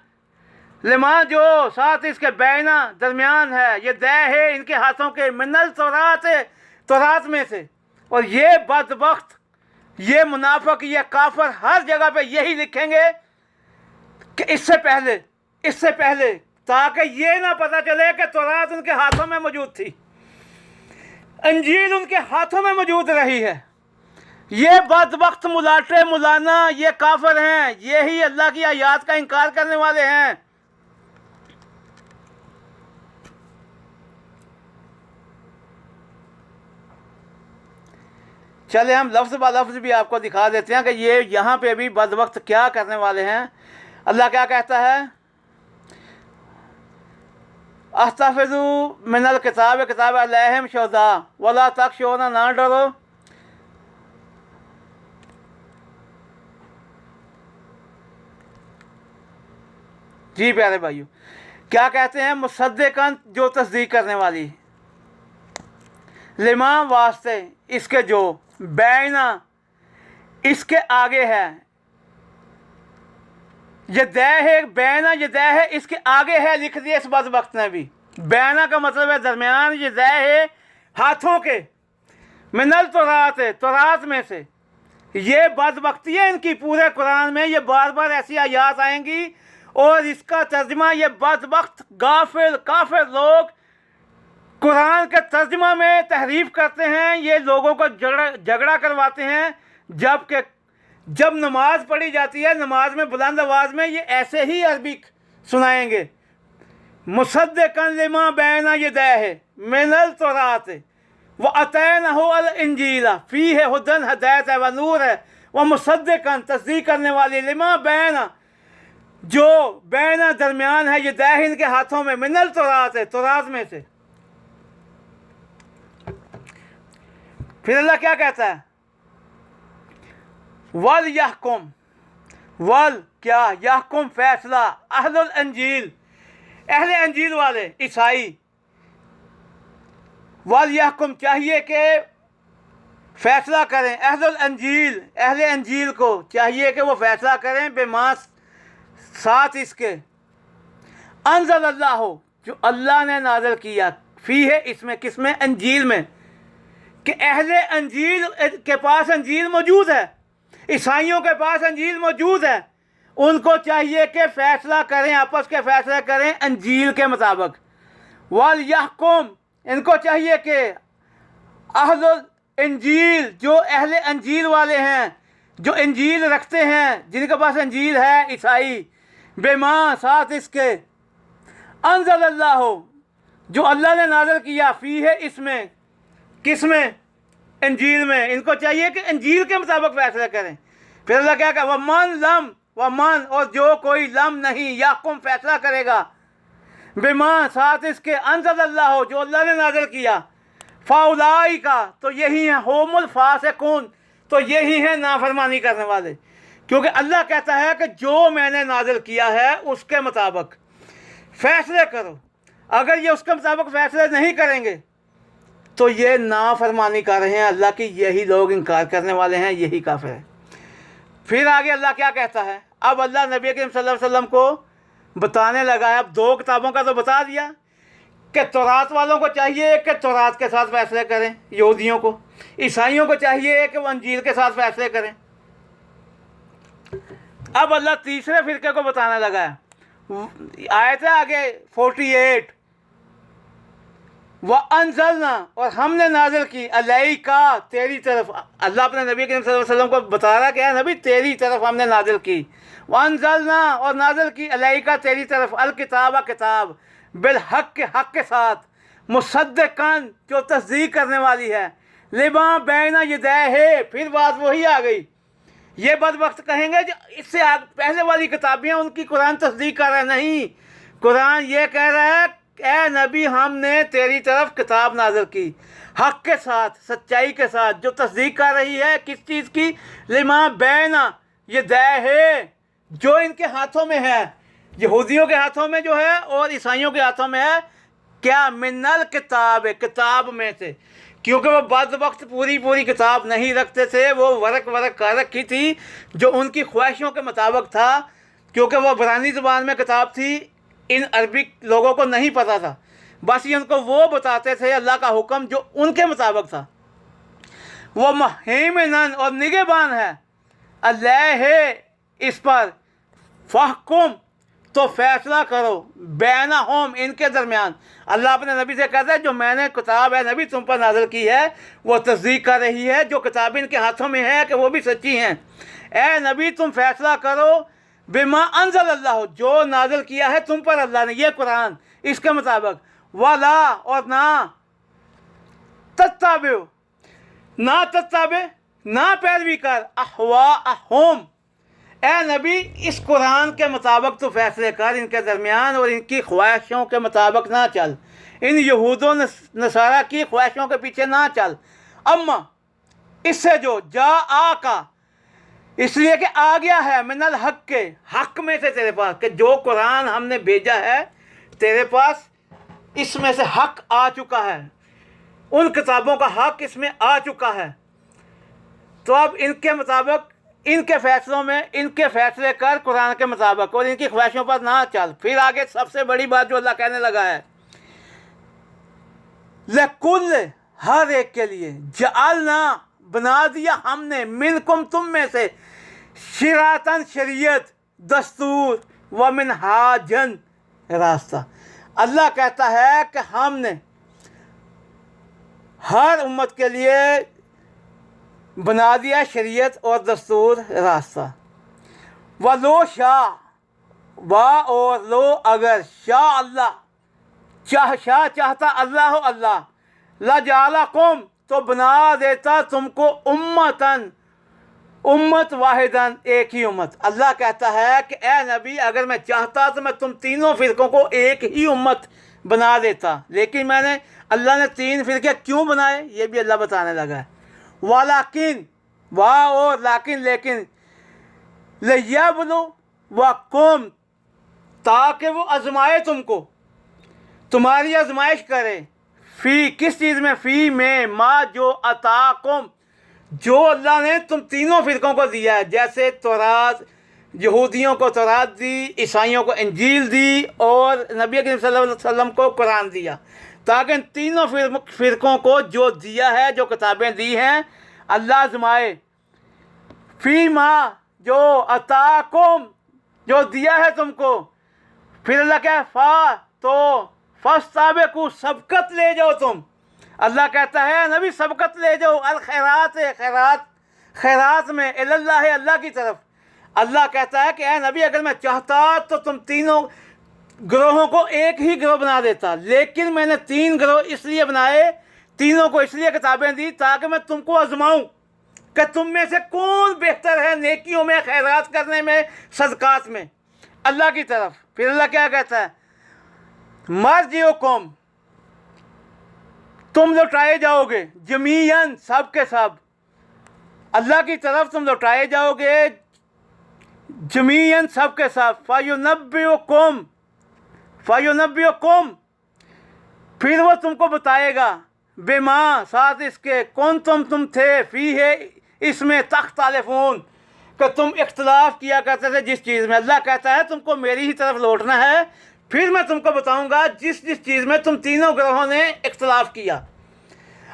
लिमा जो साथ इसके बैना दरमियान है, ये दै है इनके हाथों के, मिनल तौरात है, तौरात में से। और ये बदबख्त, ये मुनाफिक, ये काफिर हर जगह पे यही लिखेंगे कि इससे पहले, ताकि ये ना पता चले कि तौरात उनके हाथों में मौजूद थी, इंजील उनके हाथों में मौजूद रही है। ये बदबख्त मुलाटे मुलाना ये काफिर हैं, यही अल्लाह की आयात का इनकार करने वाले हैं। चले हम लफ्ज़ ब लफ्ज़ भी आपको दिखा देते हैं कि ये यहाँ पे भी बदबख्त क्या करने वाले हैं। अल्लाह क्या कहता है, अस्तफ़िज़ु मिनल किताब किताब अलैहिम शुहदा वला तख़शौना, ना डरो जी प्यारे भाइयों। क्या कहते हैं, मुसद्दिक़न जो तस्दीक करने वाली, लिमा वास्ते इसके, जो बैना इसके आगे है, ये दै है, बैना ये दै है इसके आगे है, लिख दिया इस बदबख्त ने भी। बैना का मतलब है दरमियान, ये दै है हाथों के, मिनल तौरात है तौरात में से। ये बदबख्ती है इनकी पूरे कुरान में, ये बार बार ऐसी आयात आएंगी और इसका तर्जमा ये बदबख्त गाफिल काफिर लोग कुरान के तर्जमा में तहरीफ करते हैं, ये लोगों को झगड़ा करवाते हैं। जब नमाज पढ़ी जाती है, नमाज में बुलंद आवाज़ में ये ऐसे ही अरबी सुनाएंगे, मुसद्दिक़न लिमा बैना यदैहि मिनल तौरात व अतैनहु अल इंजीला फीहि हुदन हिदायत व नूर है व मुसद्दिक़न तस्दीक करने वाली लिमा बैना जो बैना दरमियान है, ये दै इनके हाथों में, मिनल तौरात है तौरात में से। फिर अल्लाह क्या कहता है, वल यहकुम, वल क्या यहकुम फैसला, अहलुल अंजील अहले अंजील वाले ईसाई, वल यहकुम चाहिए कि फैसला करें, अहलुल अंजील अहले अंजील को चाहिए कि वो फैसला करें, बेमास साथ इसके, अंज़ल अल्लाह हो जो अल्लाह ने नाज़िल किया, फी है इसमें, किसमें, अंजील में, कि अहले अंजील के पास अंजील मौजूद है, ईसाइयों के पास अंजील मौजूद है, उनको चाहिए कि फ़ैसला करें, आपस के फ़ैसले करें अंजील के मुताबिक। वल यहकुम इनको चाहिए कि अहलुल इंजील जो अहले अंजील वाले हैं, जो इंजील रखते हैं, जिनके पास अंजील है ईसाई, बेमा साथ इसके, अंज़ल अल्लाह हो जो अल्लाह ने नाज़िल किया, फ़ी है इसमें, किसमें, इंजील में, इनको चाहिए कि इंजील के मुताबिक फैसला करें। फिर अल्लाह क्या कहा, वमन और जो कोई लम नहीं याकुम फैसला करेगा, बेमा साथ इसके, अंज़ल अल्लाह हो जो अल्लाह ने नाज़िल किया, फ़ाउलाई का तो यही है, होमुल फासिकून तो यही है नाफरमानी करने वाले। क्योंकि अल्लाह कहता है कि जो मैंने नाज़िल किया है उसके मुताबिक फ़ैसले करो, अगर ये उसके मुताबिक फ़ैसले नहीं करेंगे तो ये नाफरमानी कर रहे हैं अल्लाह की, यही लोग इनकार करने वाले हैं, यही काफिर है। फिर आगे अल्लाह क्या कहता है, अब अल्लाह नबी करीम सल्लल्लाहु अलैहि वसल्लम को बताने लगा है। अब दो किताबों का तो बता दिया कि तौरात वालों को चाहिए कि तौरात के साथ फैसले करें, यहूदियों को, ईसाइयों को चाहिए कि वो अंजील के साथ फैसले करें। अब अल्लाह तीसरे फिरके को बताने लगा है। आयत है आगे 48, वअंज़लना, और हमने नाजिल की, अलैका, तेरी तरफ। अल्लाह अपने नबी करीम सल्लल्लाहु अलैहि वसल्लम को बता रहा है कि है नबी तेरी तरफ हमने नाजिल की। वअंज़लना, और नाजिल की, अलैका, तेरी तरफ, अल किताब, किताब, बिल हक, के हक के साथ, मुसद्दिक़न, जो तस्दीक करने वाली है, लिमा बैना यदैहि, फिर बात वही आ गई। ये बदबख्त कहेंगे जो इससे पहले वाली किताबें उनकी कुरान तस्दीक कर रहा है। नहीं, कुरान ये कह रहा है ए नबी हमने तेरी तरफ किताब नाज़िल की हक के साथ, सच्चाई के साथ, जो तस्दीक कर रही है किस चीज़ की, लिमा बैना यदैहि, जो इनके हाथों में है, यहूदियों के हाथों में जो है और ईसाइयों के हाथों में है। क्या, मिनल किताब, किताब में से, क्योंकि वो बाद वक्त पूरी किताब नहीं रखते थे, वो वरक कर रखी थी जो उनकी ख्वाहिशों के मुताबिक था, क्योंकि वो इब्रानी ज़ुबान में किताब थी, इन अरबिक लोगों को नहीं पता था। बस ये उनको वो बताते थे अल्लाह का हुक्म जो उनके मुताबिक था। वो मुहैमिनन, और निगहबान है, अलैहि, इस पर, फहकुम, तो फैसला करो, बैनहुम, इनके दरमियान। अल्लाह अपने नबी से कहता है जो मैंने किताब है नबी तुम पर नाज़िल की है वो तस्दीक कर रही है, जो किताबें इनके हाथों में है कि वो भी सच्ची हैं। ए नबी तुम फैसला करो, बिमा अंज़ल अल्लाह, जो नाज़िल किया है तुम पर अल्लाह ने, ये कुरान, इसके मुताबिक, वाला, और ना तत्ताबे, ना पैरवी कर, अहवाअहुम, ए नबी इस कुरान के मुताबिक तो फैसले कर इनके दरमियान, और इनकी ख्वाहिशों के मुताबिक ना चल, इन यहूदों नसारा की ख्वाहिशों के पीछे ना चल। अम्मा, इससे जो जा आ का, इसलिए कि आ गया है, मिनल हक, के हक में से तेरे पास, कि जो कुरान हमने भेजा है तेरे पास इसमें से हक आ चुका है, उन किताबों का हक इसमें आ चुका है। तो अब इनके मुताबिक, इनके फैसलों में इनके फैसले कर कुरान के मुताबिक, और इनकी ख्वाहिशों पर ना चल। फिर आगे सबसे बड़ी बात जो अल्लाह कहने लगा है, लकुल, हर एक के लिए, जअलना, बना दिया हमने, मिनकुम, तुम में से, शिरातन, शरीयत, दस्तूर, व मिनहाजन, रास्ता। अल्लाह कहता है कि हमने हर उम्मत के लिए बना दिया शरीयत और दस्तूर, रास्ता। व लो शाह, वाह और लो, अगर, शाह अल्लाह, शाह चाहता अल्लाह हो अल्लाह, ला जाला कुम, तो बना देता तुमको, उम्मतन, उम्मत वाहिदन, एक ही उम्मत। अल्लाह कहता है कि ए नबी अगर मैं चाहता तो मैं तुम तीनों फ़िरक़ों को एक ही उम्मत बना देता, लेकिन मैंने, अल्लाह ने 3 फ़िरक़े क्यों बनाए ये भी अल्लाह बताने लगा है। वालाकिन, वाह और लाकिन, लेकिन, लियब्लु वकुम, ताकि वो आजमाए तुमको, तुम्हारी आजमाइश करे, फ़ी, किस चीज़ में, फ़ी में, माँ, जो अताकुम, जो अल्लाह ने तुम तीनों फ़िरक़ों को दिया है। जैसे तौरात, यहूदियों को तौरात दी, ईसाइयों को इंजील दी, और नबी करीम सल्लल्लाहु अलैहि वसल्लम को कुरान दिया, ताकि इन तीनों फ़िरक़ों को जो दिया है, जो किताबें दी हैं, अल्लाह आजमाए। फ़ी माँ, जो अताकुम, जो दिया है तुमको। फिर अल्लाह क्या, फ़ा, तो फस्ताबिकू, सबकत ले जाओ तुम। अल्लाह कहता है नबी सबकत ले जाओ, अल खैरात, खैरात में, इल्लल्लाह, अल्लाह की तरफ। अल्लाह कहता है कि ए नबी अगर मैं चाहता तो तुम तीनों ग्रोहों को एक ही ग्रोह बना देता, लेकिन मैंने 3 ग्रोह इसलिए बनाए, तीनों को इसलिए किताबें दी ताकि मैं तुमको आजमाऊं कि तुम में से कौन बेहतर है नेकियों में, खैरात करने में, सदकात में, अल्लाह की तरफ। फिर अल्लाह क्या कहता है, मर्जिउकुम, तुम लौटाए जाओगे, जमीयन, सब के सब, अल्लाह की तरफ तुम लौटाए जाओगे, जमीयन, सब के सब। फ़युनब्बिउकुम, फिर वो तुमको बताएगा, बेमा, साथ इसके, कौन तुम थे, फ़ी है, इसमें, तख्तलिफून, कि तुम इख्तलाफ किया करते थे जिस चीज़ में। अल्लाह कहता है तुमको मेरी ही तरफ लौटना है, फिर मैं तुमको बताऊंगा जिस चीज़ में तुम तीनों ग्रोहों ने इख्तलाफ किया।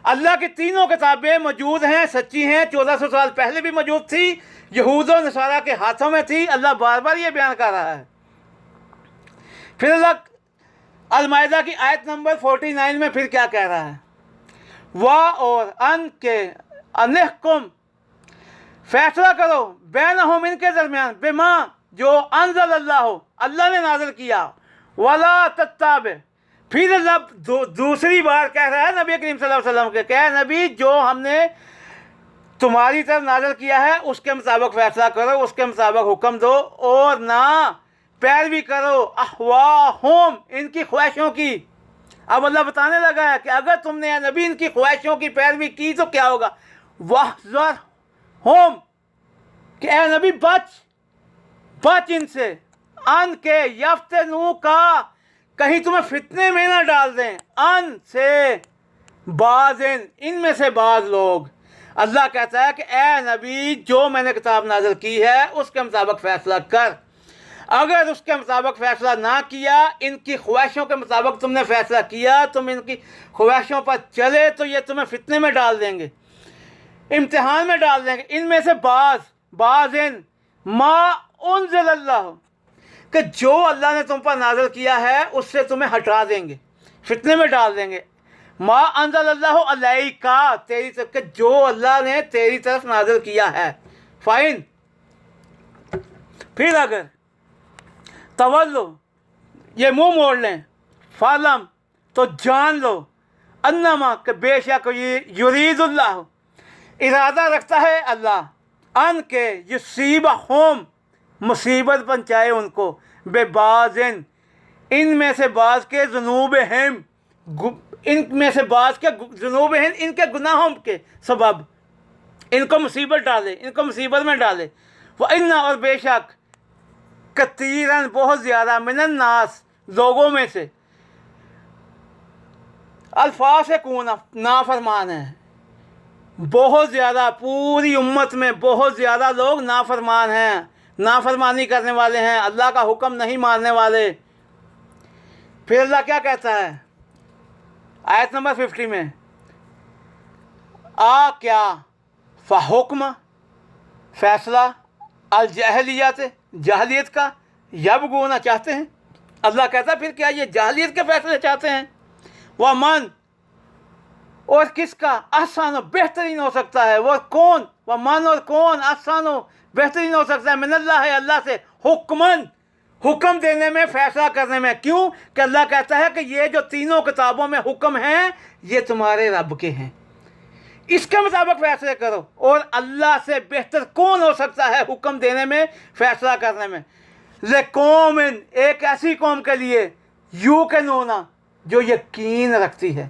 अल्लाह की तीनों किताबें मौजूद हैं, सच्ची हैं, 1400 साल पहले भी मौजूद थी, यहूद और नसारा के हाथों में थी। अल्लाह बार बार ये बयान कर रहा है। फिर अल्लाह अल-माइदा की आयत नंबर 49 में फिर क्या कह रहा है, वाह और अन के अनहकुम, फैसला करो बैनहुम, इनके दरमियान, बिमा, जो अनज़ल अल्लाह हो, अल्लाह ने नाज़िल किया, वला तत्ताबे, फिर अल्लाह दूसरी बार कह रहा है नबी करीम सल्लल्लाहु अलैहि वसल्लम के, क्या नबी जो हमने तुम्हारी तरफ नाज़िल किया है उसके मुताबिक फैसला करो, उसके मुताबिक हुक्म दो, और ना पैरवी करो अहवाहुम, इनकी ख्वाहिशों की। अब अल्लाह बताने लगा है कि अगर तुमने या नबी इनकी ख्वाहिशों की पैरवी की तो क्या होगा, वहज़र होम, कि ए नबी बच इनसे, अन के यफ्तनू का, कहीं तुम्हें फितने में ना डाल दें, अन से बाज़िन, इनमें से बाज़ लोग। अल्लाह कहता है कि ए नबी जो मैंने किताब नाज़िल की है उसके मुताबिक फ़ैसला कर, अगर उसके मुताबिक फ़ैसला ना किया, इनकी ख्वाहिशों के मुताबिक तुमने फ़ैसला किया, तुम इनकी ख्वाहिशों पर चले तो ये तुम्हें फितने में डाल देंगे, इम्तिहान में डाल देंगे। इनमें से बाज़िन मा उन्ज़िलल्लाह, कि जो अल्लाह ने तुम पर नाज़िल किया है उससे तुम्हें हटा देंगे, फितने में डाल देंगे। मा अंज़लल्लाहु अलैका, तेरी तरफ के जो अल्लाह ने तेरी तरफ नाज़िल किया है। फ़ाइन, फिर अगर तवल्लो, ये मुंह मोड़ लें, फालम, तो जान लो, अन्नमा, के बेशक ये युरीदुल्लाह, इरादा रखता है अल्लाह, अन के युसीबहुम, मुसीबत पहुँचाए उनको, बेबाज़िन, इनमें से बाज़ के ज़ुनूबिहिम, इनमें से बाज़ के ज़ुनूबिहिम, इनके गुनाहों के सबब इनको मुसीबत डाले, इनको मुसीबत में डाले। व इन्ना, और बेशक, कतीरन, बहुत ज़्यादा, मिनन नास, लोगों में से, अल्फासिकून, नाफरमान है, बहुत ज़्यादा, पूरी उम्मत में बहुत ज़्यादा लोग नाफरमान हैं, नाफरमानी करने वाले हैं, अल्लाह का हुक्म नहीं मानने वाले। फिर अल्लाह क्या कहता है आयत नंबर 50 में, आ क्या फ़हुक्म, फ़ैसला, अल-जहलियत, जहलियत का, यबगूना, चाहते हैं। अल्लाह कहता है फिर क्या ये जहलियत के फ़ैसले चाहते हैं। वह मन, और किसका, आसानो, बेहतरीन हो सकता है, वह कौन, वह मन और कौन, आसानो, बेहतरीन हो सकता है, मिनल्लाह है, अल्लाह से, हुक्मन, हुक्म देने में, फ़ैसला करने में। क्यों कि अल्लाह कहता है कि ये जो तीनों किताबों में हुक्म हैं ये तुम्हारे रब के हैं, इसके मुताबिक फ़ैसले करो, और अल्लाह से बेहतर कौन हो सकता है हुक्म देने में, फ़ैसला करने में। लेकौमिन, एक ऐसी कौम के लिए, यूक़िनूना, जो यकीन रखती है।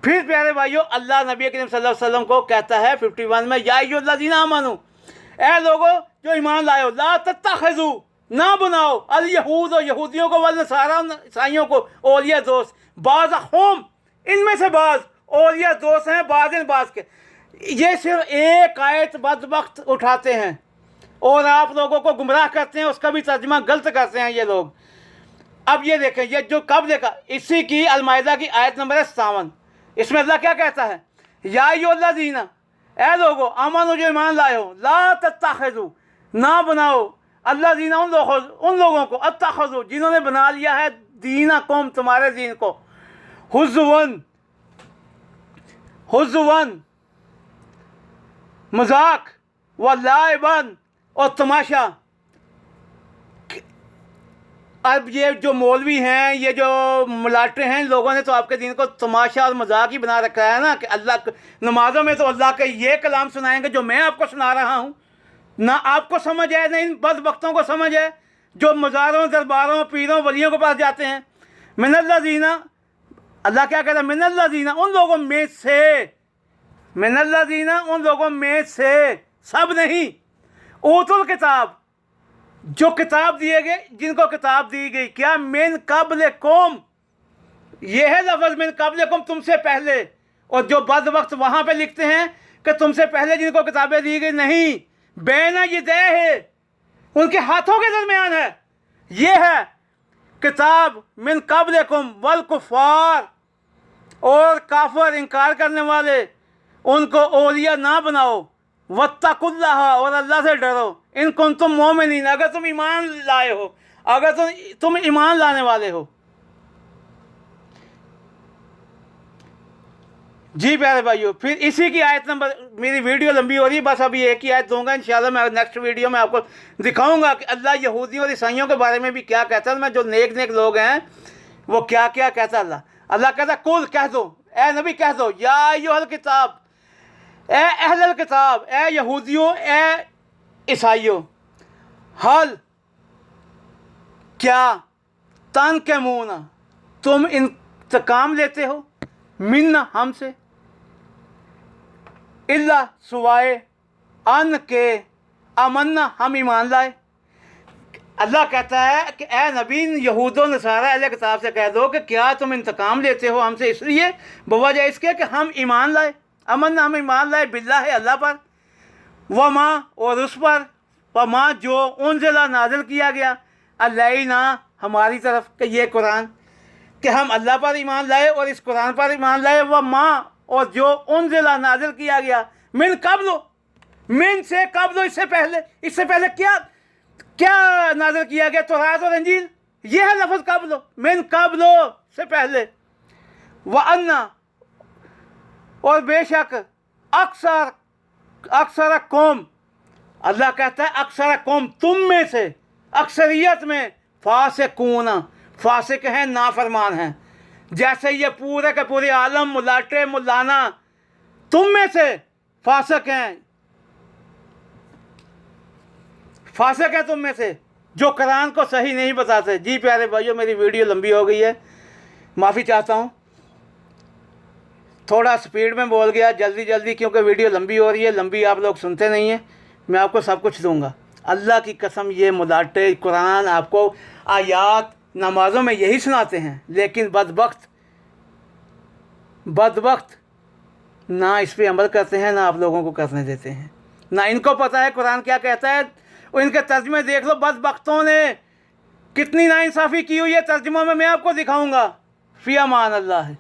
फिर प्यारे भाइयों अल्लाह नबी करीम सल्लल्लाहु अलैहि वसल्लम को कहता है 51 में, या अय्युहल्लज़ीना आमनू, ए लोगों जो ईमान लाए हो, ला तत्तखिज़ू, ना बनाओ, अल यहूद, यहूदियों को, वल नसारा, ईसाइयों को, औलिया दोस्त, बाज़हुम, इनमें से बाज़ औलिया दोस्त हैं, बाज़ बाज़ के। ये सिर्फ एक आयत बदबख्त उठाते हैं और आप लोगों को गुमराह करते हैं, उसका भी तर्जुमा गलत करते हैं ये लोग। अब ये देखें, ये जो कब देखा, इसी की अल-माइदा की आयत नंबर 57, इसमें अल्लाह क्या कहता है, या अय्युहल्लज़ीना, ए लोगो आमनू जो ईमान लाए हो, ला तत्तखिज़ू, ना बनाओ, अल्लज़ीना, उन लोगों को, अत्तखिज़ू, जिन्होंने बना लिया है, दीनकुम, तुम्हारे दीन को, हुज़ुवन, मजाक, व लाइबन, और तमाशा। अब ये जो मौलवी हैं, ये जो मुलाटे हैं, लोगों ने तो आपके दीन को तमाशा और मजाक ही बना रखा है ना, कि अल्लाह नमाज़ों में तो अल्लाह के ये कलाम सुनाएंगे जो मैं आपको सुना रहा हूँ, ना आपको समझ है, ना इन बदबख्तों को समझ है जो मज़ारों, दरबारों, पीरों, वलियों के पास जाते हैं। मिनल्लज़ीना, अल्लाह क्या कहता है, मिनल्लज़ीना, उन लोगों में से, मिनल्लज़ीना, उन लोगों में से, सब नहीं, ऊतुल किताब, जो किताब दिए गए, जिनको किताब दी गई, क्या, मिन क़ब्लिकुम, ये है लफ्ज़ मिन क़ब्लिकुम, तुमसे पहले। और जो बदबख्त वहाँ पे लिखते हैं कि तुमसे पहले जिनको किताबें दी गई, नहीं, बैना यदैहि, उनके हाथों के दरमियान है, ये है किताब, मिन क़ब्लिकुम वल कुफ़ार, और काफिर, इनकार करने वाले, उनको औलिया ना बनाओ, वत्तकुल्लाह, और अल्लाह से डरो, इन कुंतुम मोमिनीन, अगर तुम ईमान लाए हो, अगर तुम ईमान लाने वाले हो। जी प्यारे भाइयों, फिर इसी की आयत नंबर, मेरी वीडियो लंबी हो रही है, बस अभी एक ही आयत दूंगा, इंशाल्लाह मैं नेक्स्ट वीडियो में आपको दिखाऊंगा कि अल्लाह यहूदियों और ईसाइयों के बारे में भी क्या कहता है। मैं जो नेक नेक लोग हैं वो क्या क्या कहता है। अल्लाह कहता है कुल कह दो, ए नबी कह दो, या अय्युहल किताब, ए अहलल किताब, ए यहूदियों, ए ईसाइयों, हल क्या तन के मुना, तुम इंतकाम लेते हो, मिन्ना हमसे, इल्ला सुवाए अन के अमन्ना हम ईमान लाए। अल्लाह कहता है कि ए नबी यहूदो नसारा अहले किताब से कह दो कि क्या तुम इंतकाम लेते हो हमसे इसलिए बवजह इसके कि हम ईमान लाए, अमन्ना हम ईमान लाए, बिल्ला है अल्लाह पर, व माँ और उस पर, व माँ जो उनजिला नाजिल किया गया, अलैना हमारी तरफ, कि ये कुरान, कि हम अल्लाह पर ईमान लाए और इस कुरान पर ईमान लाए, व माँ और जो उनजिला नाजिल किया गया, मिन कब्लो, मिन से कब्लो, इससे पहले क्या क्या नाजिल किया गया, तौरात और इंजील, ये है लफ्ज़ कब्लो, मिन कब्लो से पहले, व अन्ना और बेशक अक्सर कौम, अल्लाह कहता है अक्सर कौम तुम में से, अक्सरियत में, फासिकूना, फासिक हैं, नाफरमान हैं। जैसे ये पूरे के पूरे आलम मुलाटे मुलाना तुम में से फासिक हैं, फासिक है तुम में से जो कुरान को सही नहीं बताते। जी प्यारे भाइयों, मेरी वीडियो लंबी हो गई है, माफ़ी चाहता हूँ, थोड़ा स्पीड में बोल गया जल्दी, क्योंकि वीडियो लंबी हो रही है, लंबी आप लोग सुनते नहीं हैं। मैं आपको सब कुछ दूंगा, अल्लाह की कसम, ये मुलाटे कुरान आपको आयात नमाज़ों में यही सुनाते हैं, लेकिन बदबख्त ना इस पर अमल करते हैं, ना आप लोगों को करने देते हैं, ना इनको पता है कुरान क्या कहता है। और इनके तर्जुमे देख लो, बदबख्तों ने कितनी नाइंसाफ़ी की हुई है तर्जुमों में, मैं आपको दिखाऊंगा। फ़ी अमान अल्लाह है।